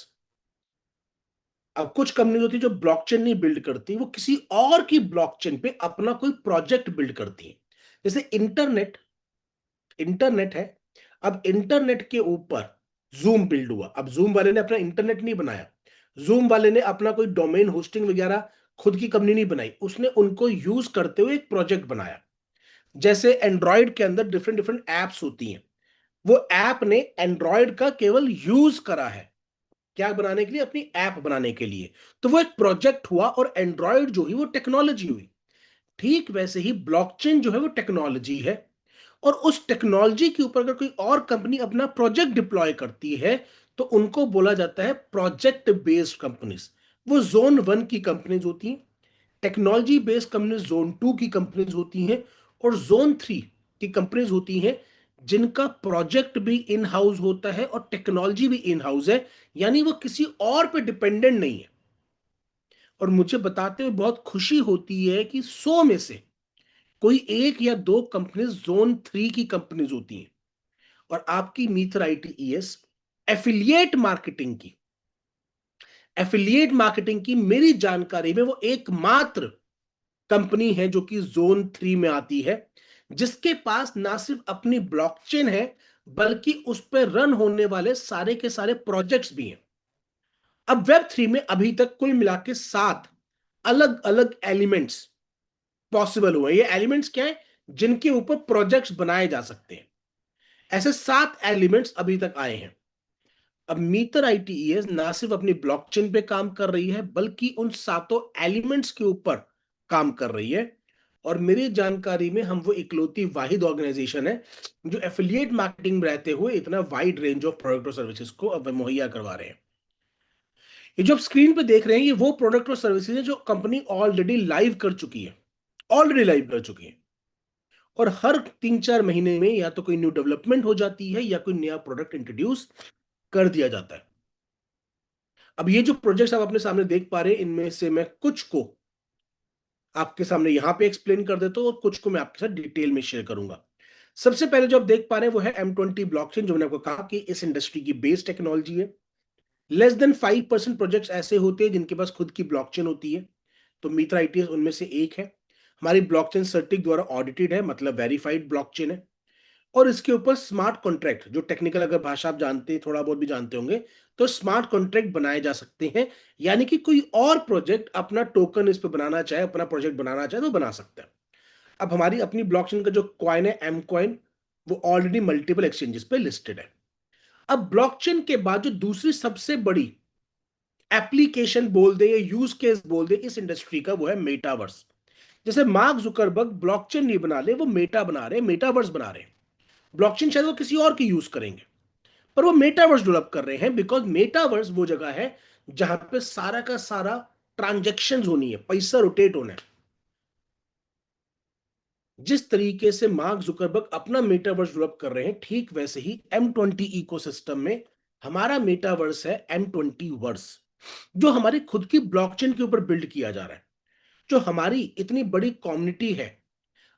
अब कुछ कंपनीज होती है जो ब्लॉकचेन नहीं बिल्ड करती, वो किसी और की ब्लॉकचेन पे अपना कोई प्रोजेक्ट बिल्ड करती है। जैसे इंटरनेट इंटरनेट है। अब इंटरनेट के ऊपर जूम बिल्ड हुआ। अब जूम वाले ने अपना इंटरनेट नहीं बनाया, जूम वाले ने अपना कोई डोमेन होस्टिंग वगैरह खुद की कंपनी नहीं बनाई, उसने उनको यूज करते हुए एक प्रोजेक्ट बनाया। जैसे एंड्रॉयड के अंदर डिफरेंट डिफरेंट एप्स होती हैं, वो ऐप ने एंड्रॉयड का केवल यूज करा है, क्या बनाने के लिए? अपनी ऐप बनाने के लिए। तो वो एक प्रोजेक्ट हुआ, और एंड्रॉयड जो हुई वो टेक्नोलॉजी हुई। ठीक वैसे ही ब्लॉकचेन जो है वो टेक्नोलॉजी है, और उस टेक्नोलॉजी के ऊपर अगर कोई और कंपनी अपना प्रोजेक्ट डिप्लॉय करती है तो उनको बोला जाता है प्रोजेक्ट बेस्ड कंपनीज। वो जोन 1 की कंपनीज होती हैं, टेक्नोलॉजी बेस्ड कंपनीज जोन 2 की कंपनीज होती हैं, और जोन 3 की कंपनीज होती हैं जिनका प्रोजेक्ट भी इन हाउस होता है और टेक्नोलॉजी भी इन हाउस है, यानी वो किसी और पे डिपेंडेंट नहीं है। और मुझे बताते हुए बहुत खुशी होती है कि 100 में से कोई एक या दो कंपनीज जोन 3 की कंपनीज होती हैं। और आपकी मीथर ITES एफिलिएट मार्केटिंग की मेरी जानकारी में वो एकमात्र कंपनी है जो कि जोन 3 में आती है, जिसके पास ना सिर्फ अपनी ब्लॉकचेन है बल्कि उस पर रन होने वाले सारे के सारे प्रोजेक्ट्स भी हैं। अब वेब 3 में अभी तक कुल मिला के 7 अलग अलग एलिमेंट्स पॉसिबल हुए। ये एलिमेंट्स क्या है? जिनके ऊपर प्रोजेक्ट्स बनाए जा सकते हैं। ऐसे 7 एलिमेंट्स अभी तक आए हैं। अब मीथर ITES ना सिर्फ अपनी ब्लॉकचेन पे काम कर रही है बल्कि उन सातों एलिमेंट्स के ऊपर काम कर रही है। और मेरी जानकारी में हम वो इकलौती वाहिद ऑर्गेनाइजेशन है जो एफिलिएट मार्केटिंग में रहते हुए इतना वाइड रेंज ऑफ प्रोडक्ट और सर्विसेज को अब मुहैया करवा रहे हैं। ये जो आप स्क्रीन पे देख रहे हैं, ये वो प्रोडक्ट और सर्विसेज है जो कंपनी ऑलरेडी लाइव कर चुकी है, और हर 3-4 महीने में या तो कोई न्यू डेवलपमेंट हो जाती है या कोई नया प्रोडक्ट इंट्रोड्यूस कर दिया जाता है। अब ये जो प्रोजेक्ट्स आप अपने सामने देख पा रहे हैं, इनमें से मैं कुछ को आपके सामने यहां पे एक्सप्लेन कर देता हूं और कुछ को मैं आपके साथ डिटेल में शेयर करूंगा। सबसे पहले जो आप देख पा रहे हैं वो है M20 ब्लॉकचेन, जो मैंने आपको कहा कि इस इंडस्ट्री की बेस टेक्नोलॉजी है। लेस देन 5% प्रोजेक्ट्स ऐसे होते हैं जिनके पास खुद की ब्लॉकचेन होती है, तो मीथर ITES उनमें से एक है। हमारी ब्लॉकचेन सर्टिक द्वारा ऑडिटेड है, मतलब वेरीफाइड ब्लॉकचेन है। और इसके ऊपर स्मार्ट कॉन्ट्रैक्ट, जो टेक्निकल अगर भाषा आप जानते हैं, थोड़ा बहुत भी जानते होंगे, तो स्मार्ट कॉन्ट्रैक्ट बनाए जा सकते हैं। यानी कि कोई और प्रोजेक्ट अपना टोकन इस पे बनाना चाहे, अपना प्रोजेक्ट बनाना चाहे तो बना सकता है। अब हमारी अपनी ब्लॉकचेन का जो कॉइन है M कॉइन, वो ऑलरेडी मल्टीपल एक्सचेंजेस पे लिस्टेड है। अब ब्लॉकचेन के बाद जो दूसरी सबसे बड़ी एप्लीकेशन बोल दे या यूज केस बोल दे इस इंडस्ट्री का, वो है मेटावर्स। जैसे मार्क जुकरबर्ग ब्लॉकचेन नहीं बना ले, वो मेटा बना रहे, मेटावर्स बना रहे हैं। ब्लॉकचेन शायद वो किसी और की यूज करेंगे, पर वो मेटावर्स डेवलप कर रहे हैं, बिकॉज मेटावर्स वो जगह है जहां पे सारा का सारा ट्रांजैक्शंस होनी है, पैसा रोटेट होना है। जिस तरीके से मार्क जुकरबर्ग अपना मेटावर्स डेवलप कर रहे हैं, ठीक वैसे ही M20 इकोसिस्टम में हमारा मेटावर्स है M20 वर्स, जो हमारी खुद की ब्लॉकचेन के ऊपर बिल्ड किया जा रहा है। जो हमारी इतनी बड़ी कम्युनिटी है,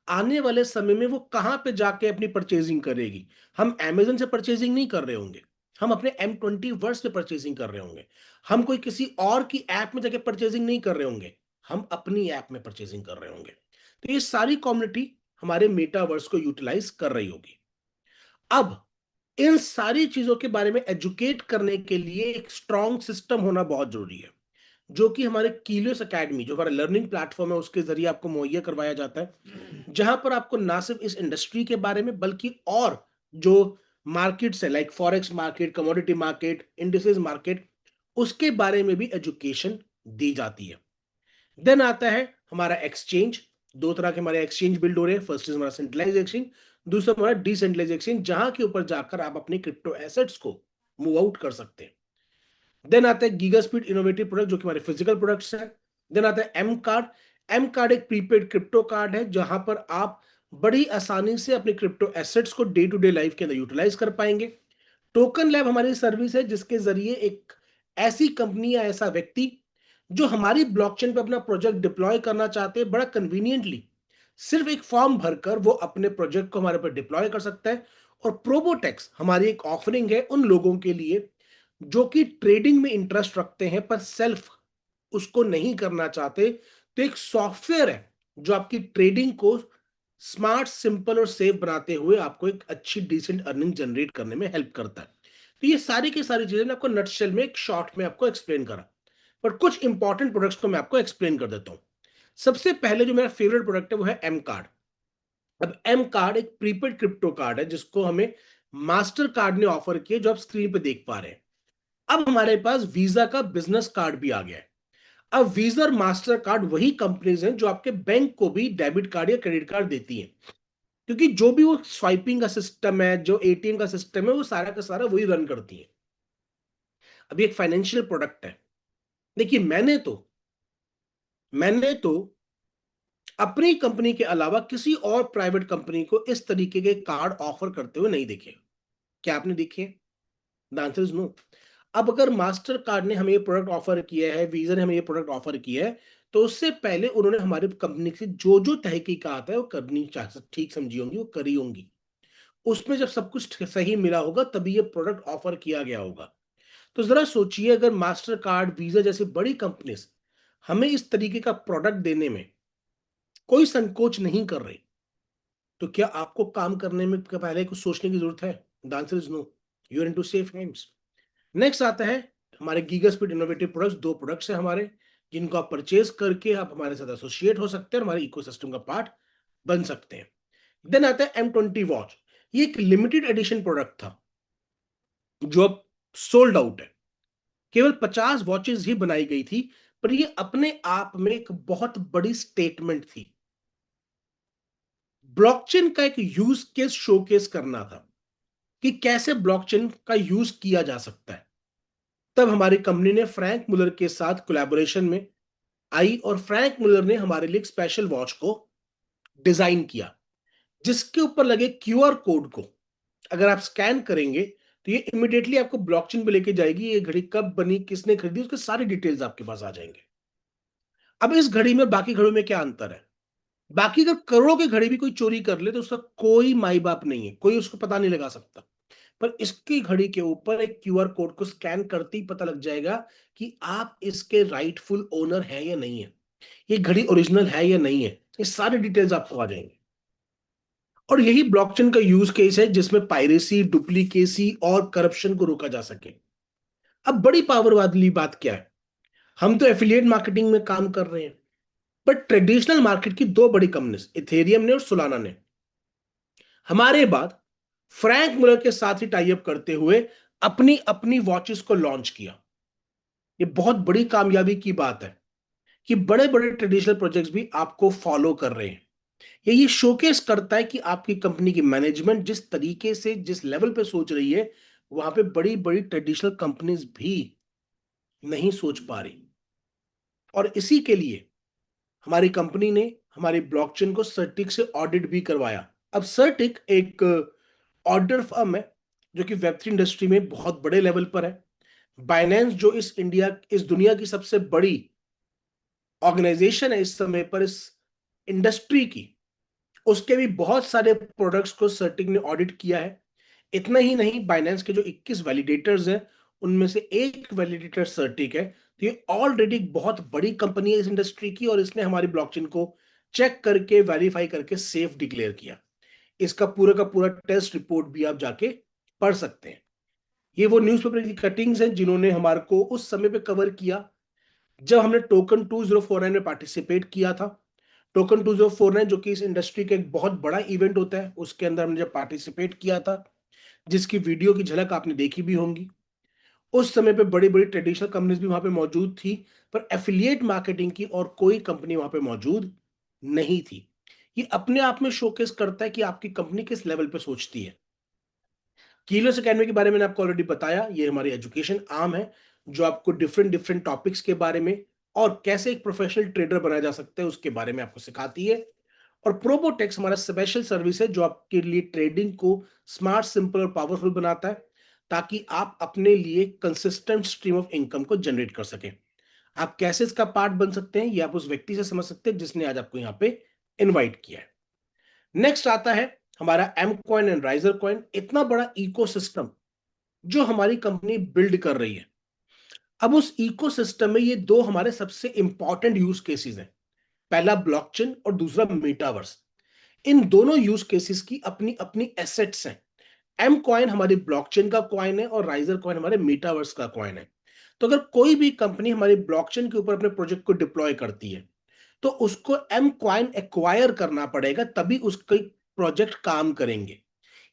आने वाले समय में वो कहां पे जाके अपनी परचेजिंग करेगी? हम Amazon से परचेजिंग नहीं कर रहे होंगे, हम अपने M20 वर्स पे परचेजिंग कर रहे होंगे। हम कोई किसी और की ऐप में जाके परचेजिंग नहीं कर रहे होंगे, हम अपनी ऐप में परचेजिंग कर रहे होंगे। तो ये सारी कम्युनिटी हमारे मेटावर्स को यूटिलाइज कर रही होगी। अब इन सारी चीजों के बारे में एजुकेट करने के लिए एक स्ट्रॉन्ग सिस्टम होना बहुत जरूरी है, जो कि हमारे कीलियोस एकेडमी, जो हमारा लर्निंग प्लेटफॉर्म है, उसके जरिए आपको मुहैया करवाया जाता है, जहां पर आपको ना सिर्फ इस इंडस्ट्री के बारे में बल्कि और जो मार्केट्स है, like forex market, commodity market, indices market, उसके बारे में भी एजुकेशन दी जाती है। देन आता है हमारा एक्सचेंज। दो तरह के हमारे एक्सचेंज बिल्ड हो रहे हैं। फर्स्ट इज हमारा सेंट्रलाइज एक्सचेंज, दूसरा हमारा डिसेंट्रलाइज एक्सचेंज, जहां के ऊपर जाकर आप अपने क्रिप्टो एसेट्स को मूव आउट कर सकते हैं। देन आता है गीगा स्पीड इनोवेटिव प्रोडक्ट, जो कि हमारे फिजिकल प्रोडक्ट्स हैं। देन आता है एम कार्ड। एम कार्ड एक प्रीपेड क्रिप्टो कार्ड है, जहां पर आप बड़ी आसानी से अपने क्रिप्टो एसेट्स को डे टू डे लाइफ के अंदर यूटिलाइज कर पाएंगे। टोकन लैब हमारी सर्विस है, जिसके जरिए एक ऐसी कंपनी या ऐसा व्यक्ति जो हमारी ब्लॉकचेन पे अपना प्रोजेक्ट डिप्लॉय करना चाहते हैं, बड़ा कन्वीनियंटली सिर्फ एक फॉर्म भरकर वो अपने प्रोजेक्ट को हमारे पर डिप्लॉय कर सकता है। और प्रोबोटेक्स हमारी एक ऑफरिंग है उन लोगों के लिए जो कि ट्रेडिंग में इंटरेस्ट रखते हैं पर सेल्फ उसको नहीं करना चाहते। तो एक सॉफ्टवेयर है जो आपकी ट्रेडिंग को स्मार्ट, सिंपल और सेफ बनाते हुए आपको एक अच्छी डिसेंट अर्निंग जनरेट करने में हेल्प करता है। तो ये सारी की सारी चीजें मैं आपको नटशेल में एक शॉर्ट में आपको एक्सप्लेन करा, पर कुछ इंपॉर्टेंट प्रोडक्ट्स को मैं आपको एक्सप्लेन कर देता हूं। सबसे पहले जो मेरा फेवरेट प्रोडक्ट है वो है एम कार्ड। अब एम कार्ड एक प्रीपेड क्रिप्टो कार्ड है जिसको हमें मास्टर कार्ड ने ऑफर किया, जो आप स्क्रीन पे देख पा रहे हैं। अब हमारे पास वीजा का बिजनेस कार्ड भी आ गया है। अब वीजा और मास्टर कार्ड वही कंपनीज हैं जो आपके बैंक को भी डेबिट कार्ड या क्रेडिट कार्ड देती हैं, क्योंकि जो भी वो स्वाइपिंग का सिस्टम है, जो ATM का सिस्टम है, वो सारा का सारा वही रन करती है। अब ये एक फाइनेंशियल प्रोडक्ट है, देखिए, मैंने तो अपनी कंपनी के अलावा किसी और प्राइवेट कंपनी को इस तरीके के कार्ड ऑफर करते हुए नहीं देखे। क्या आपने देखे? The answer is no. अब अगर मास्टर कार्ड ने हमें ये प्रोडक्ट ऑफर किया है, वीजा ने हमें ये प्रोडक्ट ऑफर किया है, तो उससे पहले उन्होंने हमारे कंपनी से जो जो तहकीकात है वो करनी चाहिए, ठीक समझी होंगी, वो करी होंगी। उसमें जब सब कुछ सही मिला होगा तभी ये प्रोडक्ट ऑफर किया गया होगा। तो जरा सोचिए, अगर मास्टर कार्ड, वीजा जैसी बड़ी कंपनीज हमें इस तरीके का प्रोडक्ट देने में कोई संकोच नहीं कर रही, तो क्या आपको काम करने में पहले कुछ सोचने की जरूरत है? The answer is no. You are into safe hands. Next आता है हमारे गीगा स्पीड इनोवेटिव प्रोडक्ट्स। दो प्रोडक्ट्स है हमारे, जिनको आप परचेज करके आप हमारे साथ एसोसिएट हो सकते हैं, हमारे इकोसिस्टम का पार्ट बन सकते हैं। देन आता है M20 वॉच। ये एक लिमिटेड एडिशन प्रोडक्ट था जो अब सोल्ड आउट है। केवल 50 वॉचेस ही बनाई गई थी, पर ये अपने आप में एक बहुत बड़ी स्टेटमेंट थी। ब्लॉकचेन का एक यूज केस शोकेस करना था कि कैसे ब्लॉकचेन का यूज किया जा सकता है। तब हमारी कंपनी ने फ्रैंक मुलर के साथ कोलैबोरेशन में आई और फ्रैंक मुलर ने हमारे लिए एक स्पेशल वॉच को डिजाइन किया, जिसके ऊपर लगे क्यूआर कोड को अगर आप स्कैन करेंगे तो ये इमिडिएटली आपको ब्लॉकचेन पे लेके जाएगी। ये घड़ी कब बनी, किसने खरीदी, उसके सारे डिटेल्स आपके पास आ जाएंगे। अब इस घड़ी में बाकी घड़ियों में क्या अंतर है? बाकी अगर करोड़ों की घड़ी भी कोई चोरी कर ले तो उसका कोई माई बाप नहीं है, कोई उसको पता नहीं लगा सकता। पर इसकी घड़ी के ऊपर एक क्यूआर कोड को स्कैन करते ही पता लग जाएगा कि आप इसके राइटफुल ओनर है या नहीं है, ये घड़ी ओरिजिनल है या नहीं है। ये सारे डिटेल्स आपको आ जाएंगे। और यही ब्लॉकचेन का यूज केस है जिसमें पायरेसी, डुप्लीकेसी और करप्शन को रोका जा सके। अब बड़ी पावर वाली बात क्या है? हम तो एफिलिएट मार्केटिंग में काम कर रहे हैं, बट ट्रेडिशनल मार्केट की दो बड़ी कंपनीज इथेरियम ने और सोलाना ने हमारे बाद फ्रैंक मुलर के साथ ही टाई अप करते हुए अपनी अपनी वॉचेस को लॉन्च किया। ये बहुत बड़ी कामयाबी की बात है कि बड़े बड़े ट्रेडिशनल प्रोजेक्ट्स भी आपको फॉलो कर रहे हैं। ये शोकेस करता है कि आपकी कंपनी की मैनेजमेंट जिस तरीके से, जिस लेवल पे सोच रही है, वहां पे बड़ी बड़ी ट्रेडिशनल कंपनीज भी नहीं सोच पा रही। और इसी के लिए हमारी कंपनी ने हमारी ब्लॉकचेन को सर्टिक से ऑडिट भी करवाया। अब सर्टिक एक ऑडिटर फर्म है जो कि वेब3 इंडस्ट्री में बहुत बड़े लेवल पर है। बाइनेंस जो इस दुनिया की सबसे बड़ी ऑर्गेनाइजेशन है इस समय पर इस इंडस्ट्री की, उसके भी बहुत सारे प्रोडक्ट्स को सर्टिक ने ऑडिट किया है। इतना ही नहीं, बाइनेंस के जो 21 वैलिडेटर्स हैं उनमें से एक वैलिडेटर सर्टिक है। तो ये ऑलरेडी बहुत बड़ी कंपनी है इस इंडस्ट्री की, और इसने हमारी ब्लॉकचेन को चेक करके, वेरीफाई करके सेफ डिक्लेयर किया। इसका पूरा का पूरा टेस्ट रिपोर्ट भी आप जाके पढ़ सकते हैं। ये वो न्यूज़पेपर की कटिंग्स हैं जिन्होंने हमारे को उस समय पे कवर किया जब हमने टोकन 2049 में पार्टिसिपेट किया था। टोकन 2049 जो कि इस इंडस्ट्री का एक बहुत बड़ा इवेंट होता है, उसके अंदर हमने जब पार्टिसिपेट किया था, जिसकी वीडियो की झलक आपने देखी भी होंगी। उस समय पे बड़ी बड़ी ट्रेडिशनल कंपनीज भी वहां पे मौजूद थी, पर एफिलिएट मार्केटिंग की और कोई कंपनी वहां पे मौजूद नहीं थी। ये अपने आप में शोकेस करता है कि आपकी कंपनी किस लेवल पे सोचती है। कीलोस एकेडमी के बारे में मैंने आपको ऑलरेडी बताया। ये हमारी एजुकेशन आर्म है जो आपको डिफरेंट डिफरेंट टॉपिक्स के बारे में और कैसे एक प्रोफेशनल ट्रेडर बनाया जा सकता है उसके बारे में आपको सिखाती है। और प्रोबोटेक्स हमारा स्पेशल सर्विस है जो आपके लिए ट्रेडिंग को स्मार्ट, सिंपल और पावरफुल बनाता है, ताकि आप अपने लिए कंसिस्टेंट स्ट्रीम ऑफ इनकम को जनरेट कर सकें। आप कैसे इसका पार्ट बन सकते हैं ये आप उस व्यक्ति से समझ सकते हैं जिसने आज आपको यहाँ पे इनवाइट किया है। नेक्स्ट आता है हमारा M coin and riser coin. इतना बड़ा इकोसिस्टम जो हमारी कंपनी बिल्ड कर रही है। अब उस इकोसिस्टम में ये दो हमारे सबसे इंपॉर्टेंट यूज केसेस हैं। पहला ब्लॉकचेन और दूसरा मेटावर्स। इन दोनों यूज केसेस की अपनी अपनी एसेट्स हैं। एम कॉइन हमारी ब्लॉकचेन का कॉइन है और राइजर कॉइन हमारे मेटावर्स का कॉइन है। तो अगर कोई भी कंपनी हमारी ब्लॉकचेन के ऊपर अपने प्रोजेक्ट को डिप्लॉय करती है तो उसको एम कॉइन एक्वायर करना पड़ेगा, तभी उसके प्रोजेक्ट काम करेंगे।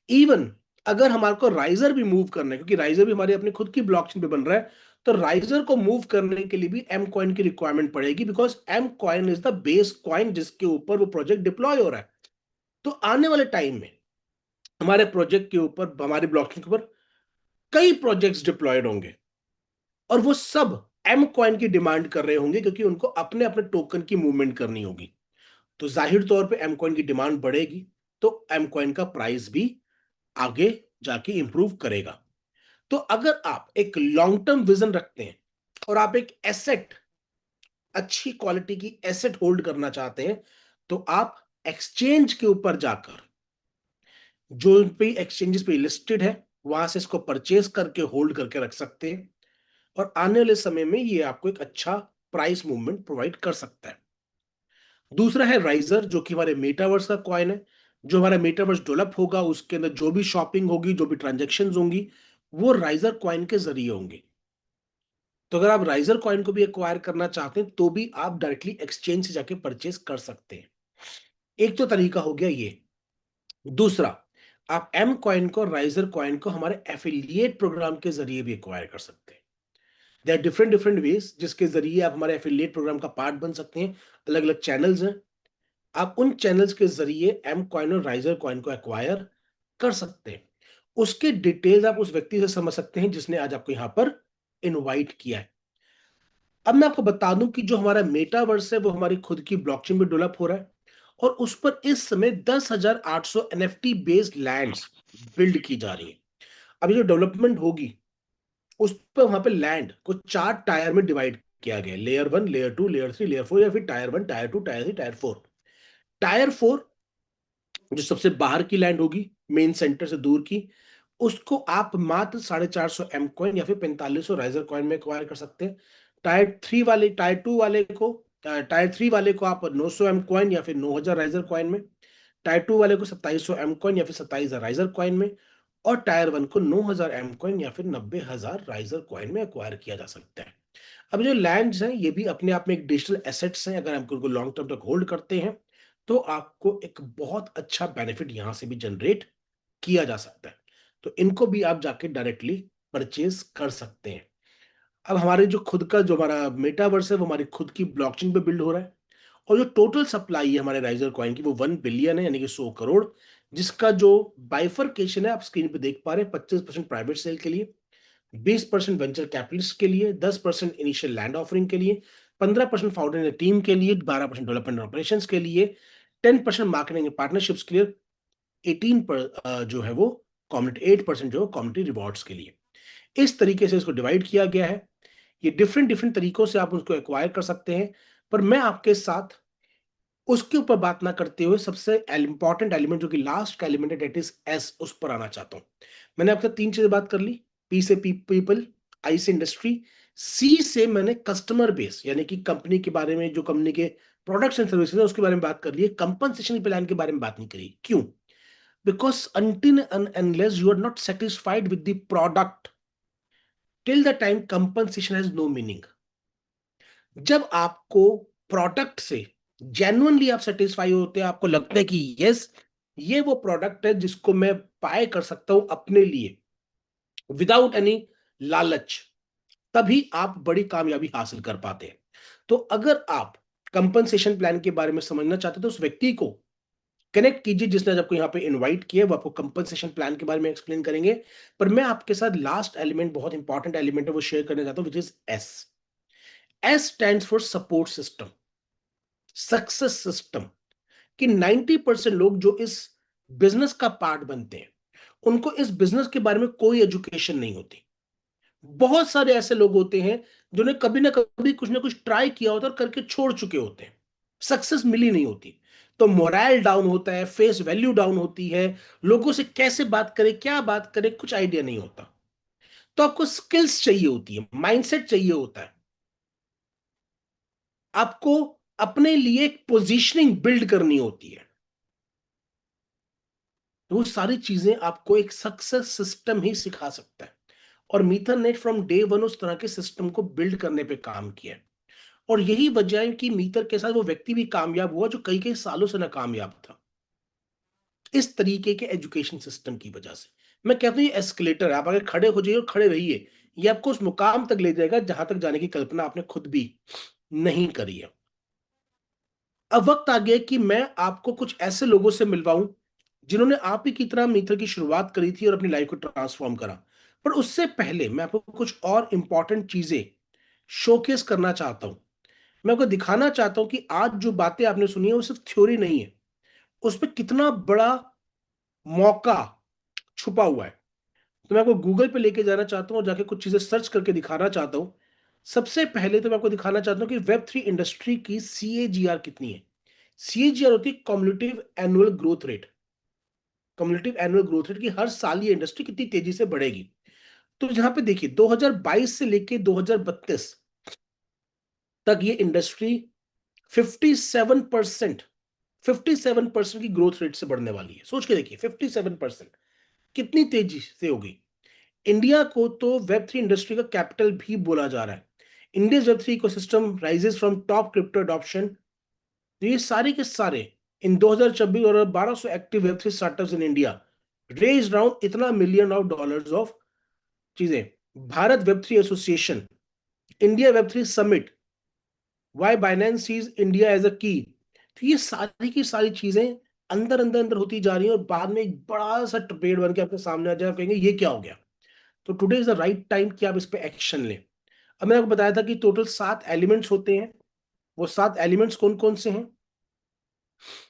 इवन अगर हमारे को राइजर भी मूव करना है, क्योंकि राइजर भी हमारी अपनी खुद की ब्लॉकचेन पे बन रहा है, तो राइजर को मूव करने के लिए भी एम कॉइन की रिक्वायरमेंट पड़ेगी, because M coin is the base coin जिसके ऊपर वो प्रोजेक्ट डिप्लॉय हो रहा है। तो आने वाले टाइम में हमारे प्रोजेक्ट के ऊपर, हमारे ब्लॉकचेन के ऊपर कई प्रोजेक्ट्स डिप्लॉयड होंगे, और वो सब एम कॉइन की डिमांड कर रहे होंगे, क्योंकि उनको अपने अपने टोकन की मूवमेंट करनी होगी। तो जाहिर तौर पे एम कॉइन की डिमांड बढ़ेगी, तो एम कॉइन का प्राइस भी आगे जाके इंप्रूव करेगा। तो अगर आप एक लॉन्ग टर्म विजन रखते हैं और आप एक एसेट, अच्छी क्वालिटी की एसेट होल्ड करना चाहते हैं, तो आप एक्सचेंज के ऊपर जाकर, जो भी एक्सचेंजेस पे लिस्टेड है, वहां से इसको परचेज करके होल्ड करके रख सकते हैं, और आने वाले समय में ये आपको एक अच्छा प्राइस मूवमेंट प्रोवाइड कर सकता है। दूसरा है राइजर, जो कि हमारे मेटावर्स का कॉइन है। जो हमारा मेटावर्स डेवलप होगा, उसके अंदर जो भी शॉपिंग होगी, जो भी ट्रांजेक्शन होंगी, वो राइजर कॉइन के जरिए होंगे। तो अगर आप राइजर कॉइन को भी एक्वायर करना चाहते हैं, तो भी आप डायरेक्टली एक्सचेंज से जाके परचेज कर सकते हैं। एक तो तरीका हो गया ये। दूसरा, आप एम कॉइन को, राइजर कॉइन को हमारे एफिलिएट प्रोग्राम के जरिए भी एक्वायर कर सकते हैं। There are different different ways जिसके जरिए आप हमारे एफिलिएट प्रोग्राम का पार्ट बन सकते हैं। अलग अलग चैनल्स हैं, आप उन चैनल्स के जरिए एम कॉइन और राइजर कॉइन को एक्वायर कर सकते हैं। उसके डिटेल्स आप उस व्यक्ति से समझ सकते हैं जिसने आज आपको यहां पर इनवाइट किया है। अब मैं आपको बता दूं कि जो हमारा मेटावर्स है, वो हमारी खुद की ब्लॉकचेन में डेवलप हो रहा है, और उस पर इस समय 10,800 एनएफटी बेस्ड लैंड्स बिल्ड की जा रही है। अभी जो डेवलपमेंट होगी, उस पर वहां पे लैंड को 4 टायर में डिवाइड किया गया, लेयर 1, लेयर 2, लेयर 3, लेयर 4, या फिर tyre 1, tyre 2, tyre 3, tyre 4। Tyre 4 जो सबसे बाहर की लैंड होगी, मेन सेंटर से दूर की, उसको आप मात्र 450 एम कॉइन या फिर 4500 राइजर कॉइन में एक्वायर कर सकते हैं। टायर 3 वाले को आप 900 एम कॉइन या फिर 9000 राइजर कॉइन में, टायर 2 वाले को 2700 एम कॉइन या फिर 27000 राइजर कॉइन में, और टायर 1 को 9000 एम कॉइन या फिर 90000 राइजर कॉइन में एक्वायर किया जा सकता है। अब जो लैंड्स हैं, ये भी अपने आप में एक डिजिटल एसेट्स हैं। अगर आप उनको लॉन्ग टर्म तक होल्ड करते हैं, तो आपको एक बहुत अच्छा बेनिफिट यहां से भी जनरेट किया जा सकता है। तो इनको भी आप जाके डायरेक्टली परचेज कर सकते हैं। अब हमारे जो खुद का, जो हमारा मेटावर्स है, वो हमारी खुद की ब्लॉकचेन पे बिल्ड हो रहा है, और जो टोटल सप्लाई है हमारे राइजर कॉइन की, वो 1 बिलियन है, यानी कि 100 करोड़, जिसका जो बाइफरकेशन है आप स्क्रीन पे देख पा रहे हैं। 25% प्राइवेट सेल के लिए, 20% वेंचर कैपिटलिस्ट के लिए, 10% इनिशियल लैंड ऑफरिंग के लिए, 15% फाउंडर टीम के लिए, 12% डेवलपमेंट ऑपरेशंस के लिए, 10% मार्केटिंग एंड पार्टनरशिप्स के लिए, 18 पर जो है वो कम्युनिटी, 8% जो कम्युनिटी रिवॉर्ड्स के लिए। इस तरीके से इसको डिवाइड किया गया है। ये डिफरेंट डिफरेंट तरीकों से आप उसको एक्वायर कर सकते हैं, पर मैं आपके साथ उसके ऊपर बात ना करते हुए सबसे इंपॉर्टेंट एलिमेंट, जो कि लास्ट का एलिमेंट है, डेट इज एस, उस पर आना चाहता हूं। मैंने आपसे 3 चीजें बात कर ली। पी से पीपल, आई से इंडस्ट्री, सी से मैंने कस्टमर बेस, यानी कि कंपनी के बारे में, जो कंपनी के प्रोडक्ट्स एंड सर्विसेज है उसके बारे में बात कर ली है। कंपनसेशन प्लान के बारे में बात नहीं करी। क्यों? Because until and unless you are not satisfied with the product, till the time compensation has no meaning. जब आपको प्रोडक्ट से जेन्युइनली आप सेटिस्फाई होते हैं, आपको लगता है कि यस, ये वो प्रोडक्ट है जिसको मैं बाय कर सकता हूं अपने लिए विदाउट एनी लालच, तभी आप बड़ी कामयाबी हासिल कर पाते हैं। तो अगर आप कंपनसेशन प्लान के बारे में समझना चाहते हैं, तो उस व्यक्ति को कनेक्ट कीजिए जिसने आपको यहाँ पे इनवाइट किया। वो आपको कंपनसेशन प्लान के बारे में एक्सप्लेन करेंगे। पर मैं आपके साथ लास्ट एलिमेंट, बहुत इंपॉर्टेंट एलिमेंट है, वो शेयर करने चाहता हूं, which is S. S stands for support system, success system. कि 90% लोग जो इस बिजनेस का पार्ट बनते हैं, उनको इस बिजनेस के बारे में कोई एजुकेशन नहीं होती। बहुत सारे ऐसे लोग होते हैं जिन्होंने कभी ना कभी कुछ ना कुछ ट्राई किया होता है और करके छोड़ चुके होते हैं, सक्सेस मिली नहीं होती। तो मोरल डाउन होता है, फेस वैल्यू डाउन होती है, लोगों से कैसे बात करें, क्या बात करें, कुछ आइडिया नहीं होता। तो आपको स्किल्स चाहिए होती है, माइंडसेट चाहिए होता है, आपको अपने लिए एक पोजीशनिंग बिल्ड करनी होती है। तो वो सारी चीजें आपको एक सक्सेस सिस्टम ही सिखा सकता है। और मीथर ने फ्रॉम डे वन उस तरह के सिस्टम को बिल्ड करने पे काम किया है। और यही वजह है कि मीथर के साथ वो व्यक्ति भी कामयाब हुआ जो कई कई सालों से नाकामयाब था, इस तरीके के एजुकेशन सिस्टम की वजह से। मैं कहता हूँ ये एस्केलेटर है, आप अगर खड़े हो जाइए और खड़े रहिए, ये आपको उस मुकाम तक ले जाएगा जहां तक जाने की कल्पना आपने खुद भी नहीं करी है। अब वक्त आ गया कि मैं आपको कुछ ऐसे लोगों से मिलवाऊं जिन्होंने आप ही की तरह मीथर की शुरुआत करी थी और अपनी लाइफ को ट्रांसफॉर्म करा। पर उससे पहले मैं आपको कुछ और इंपॉर्टेंट चीजें शोकेस करना चाहता हूं। मैं आपको दिखाना चाहता हूं कि आज जो बातें आपने सुनी है वो सिर्फ थ्योरी नहीं है, उस पर कितना बड़ा मौका छुपा हुआ है। तो मैं आपको गूगल पे लेके जाना चाहता हूं और जाके कुछ चीजें सर्च करके दिखाना चाहता हूं। सबसे पहले तो मैं आपको दिखाना चाहता हूं कि वेब 3 इंडस्ट्री की CAGR कितनी है। CAGR होती है cumulative annual growth rate. Cumulative annual growth rate की हर साल ये इंडस्ट्री कितनी तेजी से बढ़ेगी। तो यहां पे देखिए 2022 से लेके 2032 तक ये इंडस्ट्री 57% 57% की ग्रोथ रेट से बढ़ने वाली है। सोच के देखिए 57% कितनी तेजी से होगी। इंडिया को तो वेब 3 इंडस्ट्री का कैपिटल भी बोला जा रहा है। India web 3 ecosystem rises from top crypto adoption. तो ये सारे के सारे इन 2026 और 1200 active web 3 startups in India raise round इतना मिलियन ऑफ डॉलर्स ऑफ चीजें। Bharat web 3 association, India web 3 summit, why Binance sees India as a key. तो ये सारी की सारी चीजें अंदर अंदर अंदर होती जा रही हैं और बाद में एक बड़ा सा ट्रेड बन के आपके सामने आ जाए, आप कहेंगे ये क्या हो गया। तो today is the right time कि आप इस पे एक्शन लें। अब मैंने आपको बताया था कि टोटल 7 एलिमेंट्स होते हैं। वो 7 एलिमेंट्स कौन कौन से हैं?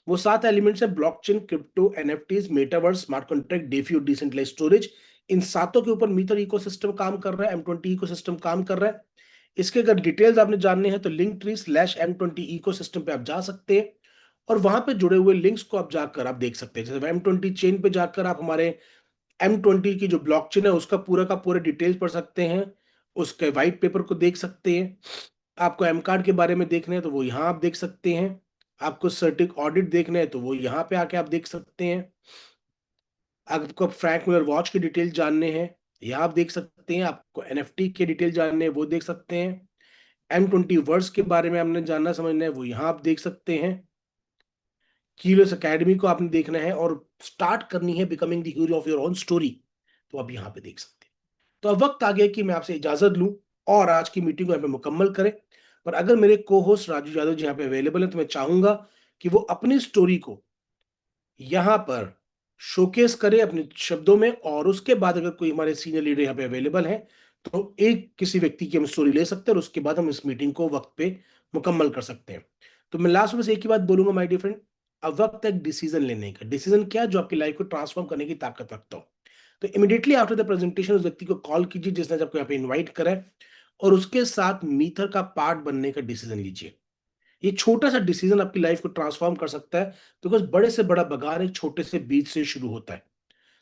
वो 7 एलिमेंट्स हैं blockchain, crypto, NFTs, metaverse, smart contract, DeFi और डिसेंट्रलाइज्ड स्टोरेज। इन सातों के ऊपर मीटर इकोसिस्टम काम कर रहा है, M20 इकोसिस्टम काम कर रहा है। इसके अगर डिटेल्स आपने जानने हैं तो linktree/M20 इकोसिस्टम पे आप जा सकते हैं और वहां पे जुड़े हुए लिंक्स को आप जाकर आप देख सकते हैं। जैसे M20 चेन पे जाकर आप हमारे M20 की जो ब्लॉकचेन है उसका पूरा का पूरा डिटेल्स पढ़ सकते हैं, उसके व्हाइट पेपर को देख सकते हैं। आपको एम कार्ड के बारे में देखना है तो वो यहाँ आप देख सकते हैं। आपको सर्टिक ऑडिट देखना है तो वो यहाँ पे आके आप देख सकते हैं। आपको फ्रैंक मिलर वॉच की डिटेल जानने हैं, यहाँ आप देख सकते हैं। आपको NFT के डिटेल जानने हैं वो देख सकते हैं। M20 वर्ड्स के बारे में आपने जानना समझना है वो यहाँ आप देख सकते हैं। कीलोस एकेडमी को आपने देखना है और स्टार्ट करनी है becoming the hero of your own story, तो आप यहाँ पे देख सकते हैं। तो अब वक्त आ गया कि मैं आपसे इजाजत लूं और आज की मीटिंग को यहाँ पे मुकम्मल करें। पर अगर मेरे को होस्ट राजू यादव जी यहाँ पे अवेलेबल है तो मैं चाहूंगा कि वो अपनी स्टोरी को यहाँ पर शोकेस करे अपने शब्दों में, और उसके बाद अगर कोई हमारे सीनियर लीडर यहाँ पे अवेलेबल है तो एक किसी व्यक्ति की हम स्टोरी ले सकते हैं और उसके बाद हम इस मीटिंग को वक्त पे मुकम्मल कर सकते हैं। तो मैं लास्ट में से एक ही बात बोलूंगा माय डियर फ्रेंड, अब वक्त है डिसीजन लेने का। डिसीजन क्या जो आपकी लाइफ को ट्रांसफॉर्म करने की ताकत रखता हो। तो इमीडिएटली आफ्टर द प्रेजेंटेशन उस व्यक्ति को कॉल कीजिए जिसने आपको यहाँ पे इन्वाइट करा है और उसके साथ मीथर का पार्ट बनने का डिसीजन लीजिए। ये छोटा सा डिसीजन आपकी लाइफ को ट्रांसफॉर्म कर सकता है, बिकॉज बड़े से बड़ा बगान एक छोटे से बीज से शुरू होता है।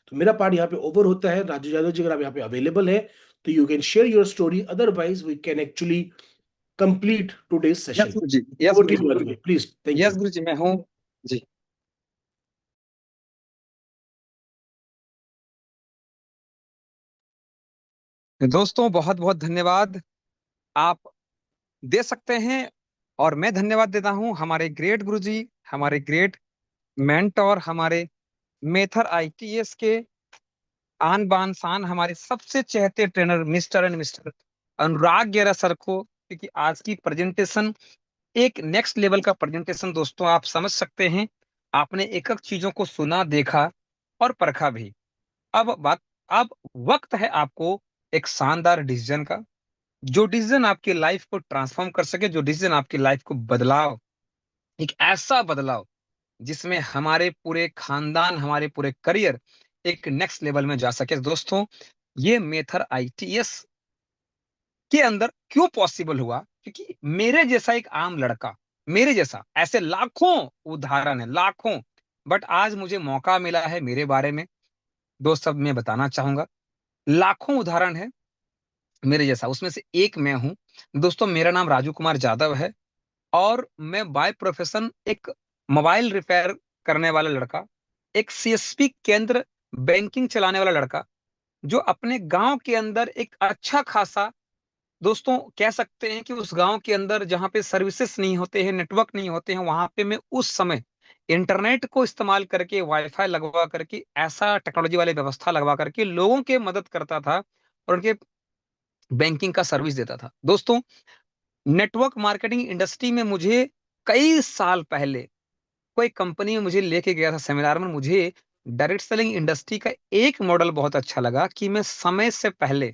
तो मेरा पार्ट यहाँ पे ओवर होता है। राजू यादव जी अगर आप यहाँ पे अवेलेबल है तो you can share your story, otherwise we can actually complete today's session. Guru ji, yes over Guru to ji, you please. Thank yes you. Guru ji, मैं हूँ जी। दोस्तों बहुत बहुत धन्यवाद आप दे सकते हैं, और मैं धन्यवाद देता हूं हमारे ग्रेट गुरुजी, हमारे ग्रेट मेंटोर, हमारे मेथर ITS के आन बान शान, हमारे सबसे चहेते trainer mister and mister Anurag Gera sir को, क्योंकि आज की प्रेजेंटेशन एक नेक्स्ट लेवल का प्रेजेंटेशन दोस्तों, आप समझ सकते हैं। आपने एक एक चीजों को सुना, देखा और परखा भी। अब वक्त है आपको एक शानदार डिसीजन का, जो डिसीजन आपकी लाइफ को ट्रांसफॉर्म कर सके, जो डिसीजन आपकी लाइफ को बदलाव, एक ऐसा बदलाव जिसमें हमारे पूरे खानदान, हमारे पूरे करियर एक नेक्स्ट लेवल में जा सके। दोस्तों ये मेथर ITS के अंदर क्यों पॉसिबल हुआ? क्योंकि मेरे जैसा एक आम लड़का, मेरे जैसा ऐसे लाखों उदाहरण है, लाखों, बट आज मुझे मौका मिला है मेरे बारे में दोस्त सब मैं बताना चाहूंगा। लाखों उदाहरण है मेरे जैसा, उसमें से एक मैं हूं। दोस्तों मेरा नाम राजू कुमार यादव है और मैं बाय प्रोफेशन एक मोबाइल रिपेयर करने वाला लड़का, एक CSP केंद्र बैंकिंग चलाने वाला लड़का, जो अपने गांव के अंदर एक अच्छा खासा, दोस्तों कह सकते हैं कि उस गांव के अंदर जहां पे सर्विसेज नहीं होते हैं, नेटवर्क नहीं होते हैं, वहां पे मैं उस समय इंटरनेट को इस्तेमाल करके, वाईफाई लगवा करके, ऐसा टेक्नोलॉजी वाली व्यवस्था लगवा करके लोगों के मदद करता था और उनके बैंकिंग का सर्विस देता था। दोस्तों नेटवर्क मार्केटिंग इंडस्ट्री में मुझे कई साल पहले कोई कंपनी में मुझे लेके गया था सेमिनार में, मुझे डायरेक्ट सेलिंग इंडस्ट्री का एक मॉडल बहुत अच्छा लगा कि मैं समय से पहले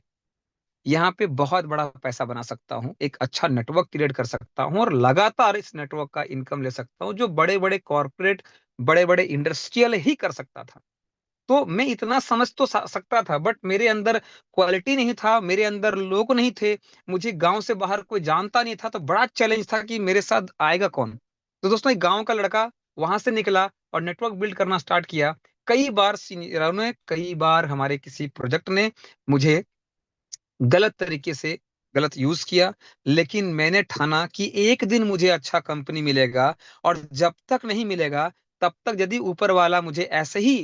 यहाँ पे बहुत बड़ा पैसा बना सकता हूँ, एक अच्छा नेटवर्क क्रिएट कर सकता हूँ और लगातार इस नेटवर्क का इनकम ले सकता हूँ, जो बड़े बड़े कॉर्पोरेट, बड़े बड़े इंडस्ट्रियल ही कर सकता था। तो मैं इतना समझ तो सकता था, बट मेरे अंदर क्वालिटी नहीं था, मेरे अंदर लोग नहीं थे, मुझे गांव से बाहर कोई जानता नहीं था। तो बड़ा चैलेंज था कि मेरे साथ आएगा कौन। तो दोस्तों, एक गांव का लड़का वहां से निकला और नेटवर्क बिल्ड करना स्टार्ट किया। कई बार सीनियरों ने, कई बार हमारे किसी प्रोजेक्ट ने मुझे गलत तरीके से गलत यूज किया, लेकिन मैंने ठाना कि एक दिन मुझे अच्छा कंपनी मिलेगा, और जब तक नहीं मिलेगा तब तक यदि ऊपर वाला मुझे ऐसे ही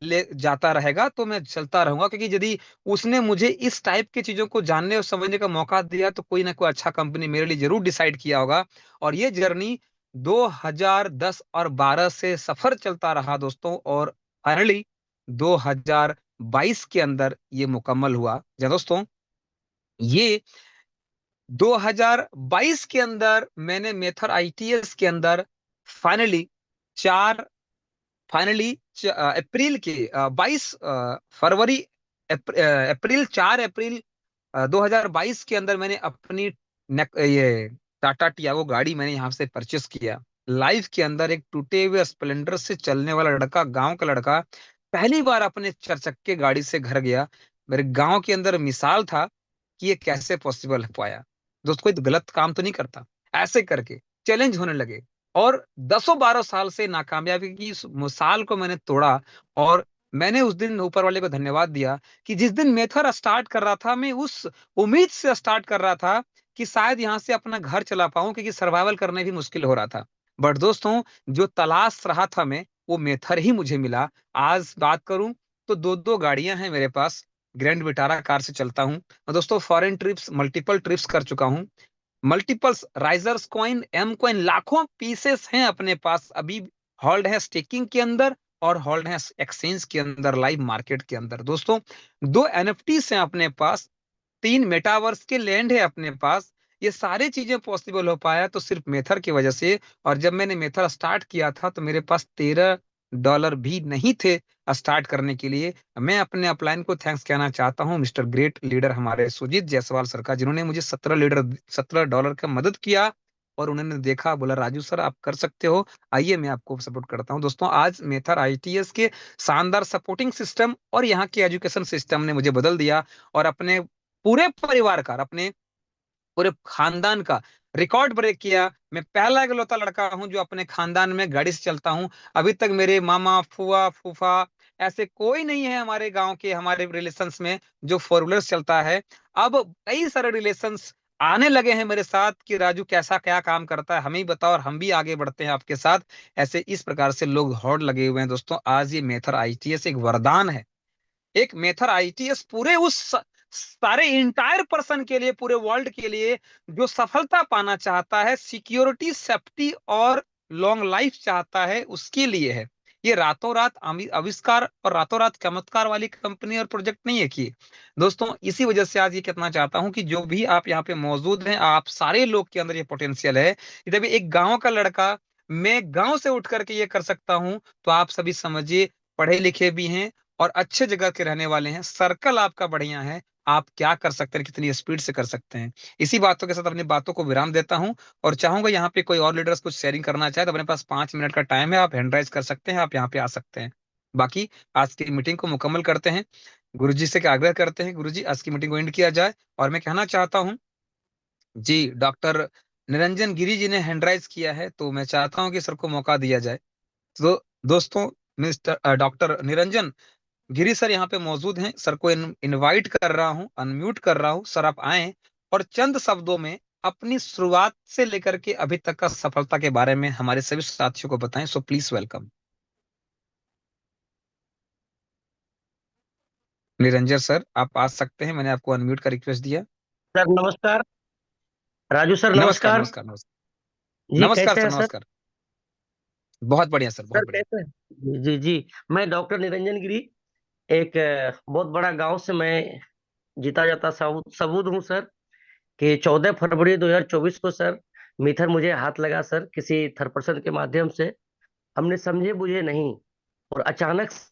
ले जाता रहेगा तो मैं चलता रहूंगा, क्योंकि यदि उसने मुझे इस टाइप की चीजों को जानने और समझने का मौका दिया तो कोई ना कोई अच्छा कंपनी मेरे लिए जरूर डिसाइड किया होगा। और ये जर्नी 2010 और 12 से सफर चलता रहा दोस्तों, और फाइनली 2022 के अंदर ये मुकम्मल हुआ। जी दोस्तों, ये 2022 के अंदर मैंने मेथर आईटीएस के अंदर फाइनली चार फाइनली अप्रैल के 22 फरवरी, अप्रैल 4 अप्रैल 2022 के अंदर मैंने अपनी ये टाटा टियागो गाड़ी मैंने यहाँ से परचेस किया। लाइफ के अंदर एक टूटे हुए स्प्लेंडर से चलने वाला लड़का, गांव का लड़का, पहली बार अपने 4 चक्के गाड़ी से घर गया। मेरे गांव के अंदर मिसाल था कि ये कैसे पॉसिबल हो पाया। दोस्त, कोई गलत काम तो नहीं करता। ऐसे करके चैलेंज होने लगे, और 10-12 साल से नाकामयाबी की इस मिसाल को मैंने तोड़ा। और मैंने उस दिन ऊपर वाले को धन्यवाद दिया कि जिस दिन मेथर स्टार्ट कर रहा था, मैं उस उम्मीद से स्टार्ट कर रहा था कि शायद यहाँ से अपना घर चला पाऊं, क्योंकि सर्वाइवल करने भी मुश्किल हो रहा था। बट दोस्तों, जो तलाश रहा था मैं, वो मेथर ही मुझे मिला। आज बात करूं तो दो दो गाड़ियां हैं मेरे पास। ग्रैंड विटारा कार से चलता हूं, और दोस्तों फॉरेन ट्रिप्स, मल्टीपल ट्रिप्स कर चुका हूं। Multiples risers coin, M coin, लाखों पीसेस हैं अपने पास अभी, होल्ड है स्टेकिंग के अंदर और होल्ड है एक्सचेंज के अंदर, लाइव मार्केट के अंदर। दोस्तों, 2 एनएफटीज हैं अपने पास, 3 मेटावर्स के लैंड है अपने पास। ये सारी चीजें पॉसिबल हो पाया तो सिर्फ मेथर की वजह से। और जब मैंने मेथर स्टार्ट किया था तो मेरे पास $13 भी नहीं थे स्टार्ट करने के लिए। मैं अपने अपलाइन को थैंक्स कहना चाहता हूँ मिस्टर ग्रेट लीडर हमारे सुजीत जायसवाल सर का, जिन्होंने मुझे $17 का मदद किया। और उन्होंने देखा, बोला राजू सर आप कर सकते हो, आइए मैं आपको सपोर्ट करता हूँ। दोस्तों, आज मेथर आईटीएस के शानदार सपोर्टिंग सिस्टम और यहाँ के एजुकेशन सिस्टम ने मुझे बदल दिया, और अपने पूरे परिवार का, अपने पूरे खानदान का रिकॉर्ड ब्रेक किया। मैं पहला इकलौता लड़का हूं जो अपने खानदान में गाड़ी से चलता हूं। अभी तक मेरे मामा, फुआ, फूफा, ऐसे कोई नहीं है हमारे गांव के, हमारे रिलेशंस में जो फोर व्हीलर चलता है। अब कई सारे रिलेशंस आने लगे हैं मेरे साथ कि राजू कैसा क्या काम करता है, हमें ही बताओ और हम भी आगे बढ़ते हैं आपके साथ। ऐसे इस प्रकार से लोग हौड़ लगे हुए हैं। दोस्तों, आज ये मेथर आईटीएस एक वरदान है। एक मेथर आईटीएस पूरे उस सारे इंटायर पर्सन के लिए, पूरे वर्ल्ड के लिए, जो सफलता पाना चाहता है, सिक्योरिटी, सेफ्टी और लॉन्ग लाइफ चाहता है, उसके लिए है। ये रातों रात आविष्कार और रातों रात चमत्कार वाली कंपनी और प्रोजेक्ट नहीं है कि दोस्तों, इसी वजह से आज ये कहना चाहता हूं कि जो भी आप यहाँ पे मौजूद हैं, आप सारे लोग के अंदर ये पोटेंशियल है। यदि एक गांव का लड़का, मैं गांव से उठ करके ये कर सकता हूं, तो आप सभी समझिए पढ़े लिखे भी हैं और अच्छे जगह के रहने वाले हैं, सर्कल आपका बढ़िया है। आप क्या कर सकते हैं, कितनी स्पीड से कर सकते हैं। इसी बातों के साथ अपनी बातों को विराम देता हूं, और चाहूंगा यहाँ पे कोई और लीडर्स कुछ शेयरिंग करना चाहे तो अपने पास 5 मिनट का टाइम है, आप हैंड राइज कर सकते हैं, आप यहाँ पे आ सकते हैं। बाकी आज की मीटिंग को मुकम्मल करते हैं। गुरुजी से आग्रह करते हैं, गुरुजी आज की मीटिंग को एंड किया जाए। और मैं कहना चाहता हूँ जी, डॉक्टर निरंजन गिरी जी ने हैंड राइज किया है, तो मैं चाहता हूँ कि सर को मौका दिया जाए। तो दोस्तों, मिस्टर डॉक्टर निरंजन गिरी सर यहाँ पे मौजूद हैं, सर को इनवाइट कर रहा हूँ, अनम्यूट कर रहा हूँ, सर आप आए और चंद शब्दों में अपनी शुरुआत से लेकर के अभी तक का सफलता के बारे में हमारे सभी साथियों को बताएं। So please welcome Niranjan sir, आप आ सकते हैं, मैंने आपको अनम्यूट का रिक्वेस्ट दिया। सर नमस्कार। राजू सर नमस्कार नमस्कार। नमस्कार नमस्कार। जी नमस्कार कैसे सर, हैं सर? नमस्कार। बहुत बढ़िया सर, सर बहुत बढ़िया। कैसे हैं? जी जी जी। मैं डॉक्टर निरंजन गिरी, एक बहुत बड़ा गांव से मैं जीता जाता सबूत हूं सर, कि 14 फरवरी 2024 को सर मिथर मुझे हाथ लगा सर, किसी थर्ड पर्सन के माध्यम से। हमने समझे बुझे नहीं और अचानक से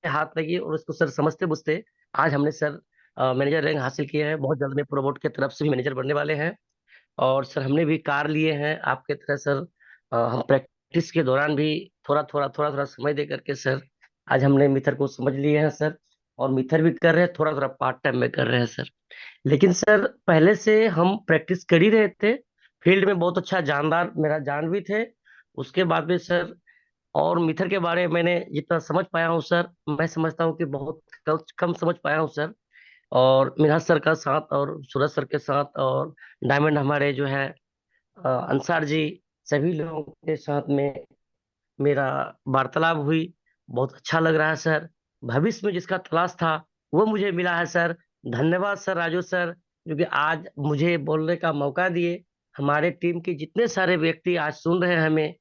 हाथ लगी, और उसको सर समझते बुझते आज हमने सर मैनेजर रैंक हासिल किए हैं। बहुत जल्द में प्रोबोट की तरफ से भी मैनेजर बनने वाले हैं। और सर हमने भी कार लिए हैं आपके तरह सर। हम प्रैक्टिस के दौरान भी थोड़ा थोड़ा समय दे करके सर आज हमने मिथर को समझ लिए हैं सर। और मिथर भी कर रहे हैं, थोड़ा थोड़ा पार्ट टाइम में कर रहे हैं सर। लेकिन सर पहले से हम प्रैक्टिस कर ही रहे थे, फील्ड में बहुत अच्छा जानदार मेरा जान भी थे। उसके बाद में सर और मिथर के बारे में मैंने जितना समझ पाया हूँ सर, मैं समझता हूँ कि बहुत कम समझ पाया हूँ सर। और मिनहाज सर का साथ और सूरज सर के साथ और डायमंड हमारे जो है अंसार जी, सभी लोगों के साथ में मेरा वार्तालाप हुई। बहुत अच्छा लग रहा है सर। भविष्य में जिसका तलाश था वो मुझे मिला है सर। धन्यवाद सर राजू सर, क्योंकि आज मुझे बोलने का मौका दिए। हमारे टीम के जितने सारे व्यक्ति आज सुन रहे हैं हमें,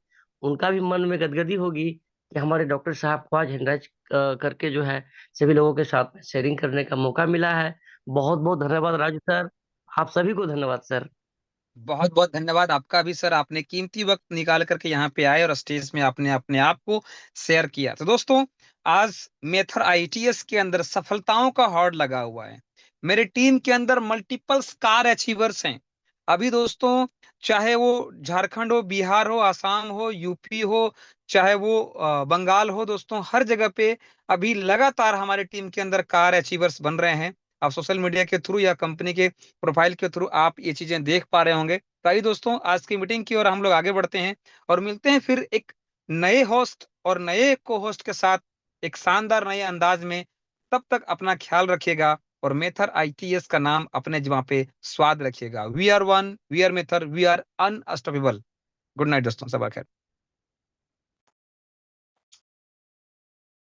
उनका भी मन में गदगदी होगी कि हमारे डॉक्टर साहब को आज हैंडराइज करके जो है सभी लोगों के साथ में शेयरिंग करने का मौका मिला है। बहुत बहुत धन्यवाद राजू सर। आप सभी को धन्यवाद सर। बहुत बहुत धन्यवाद आपका भी सर, आपने कीमती वक्त निकाल करके यहाँ पे आए और स्टेज में आपने अपने आप को शेयर किया। तो दोस्तों, आज मेथर आईटीएस के अंदर सफलताओं का हॉर्ड लगा हुआ है। मेरी टीम के अंदर मल्टीपल स्टार अचीवर्स हैं। अभी दोस्तों, चाहे वो झारखंड हो, बिहार हो, आसाम हो, यूपी हो, चाहे वो बंगाल हो, दोस्तों हर जगह पे अभी लगातार हमारी टीम के अंदर कार अचीवर्स बन रहे हैं। आप सोशल मीडिया के थ्रू या कंपनी के प्रोफाइल के थ्रू आप ये चीजें देख पा रहे होंगे। तो आइए दोस्तों, आज की मीटिंग की ओर हम लोग आगे बढ़ते हैं और मिलते हैं फिर एक नए होस्ट और नए को होस्ट के साथ एक शानदार नए अंदाज में। तब तक अपना ख्याल रखिएगा और मेथर आईटीएस का नाम अपने जुबान पे स्वाद रखिएगा। We are one, we are Methar, we are unstoppable. Good night दोस्तों, सबा खैर।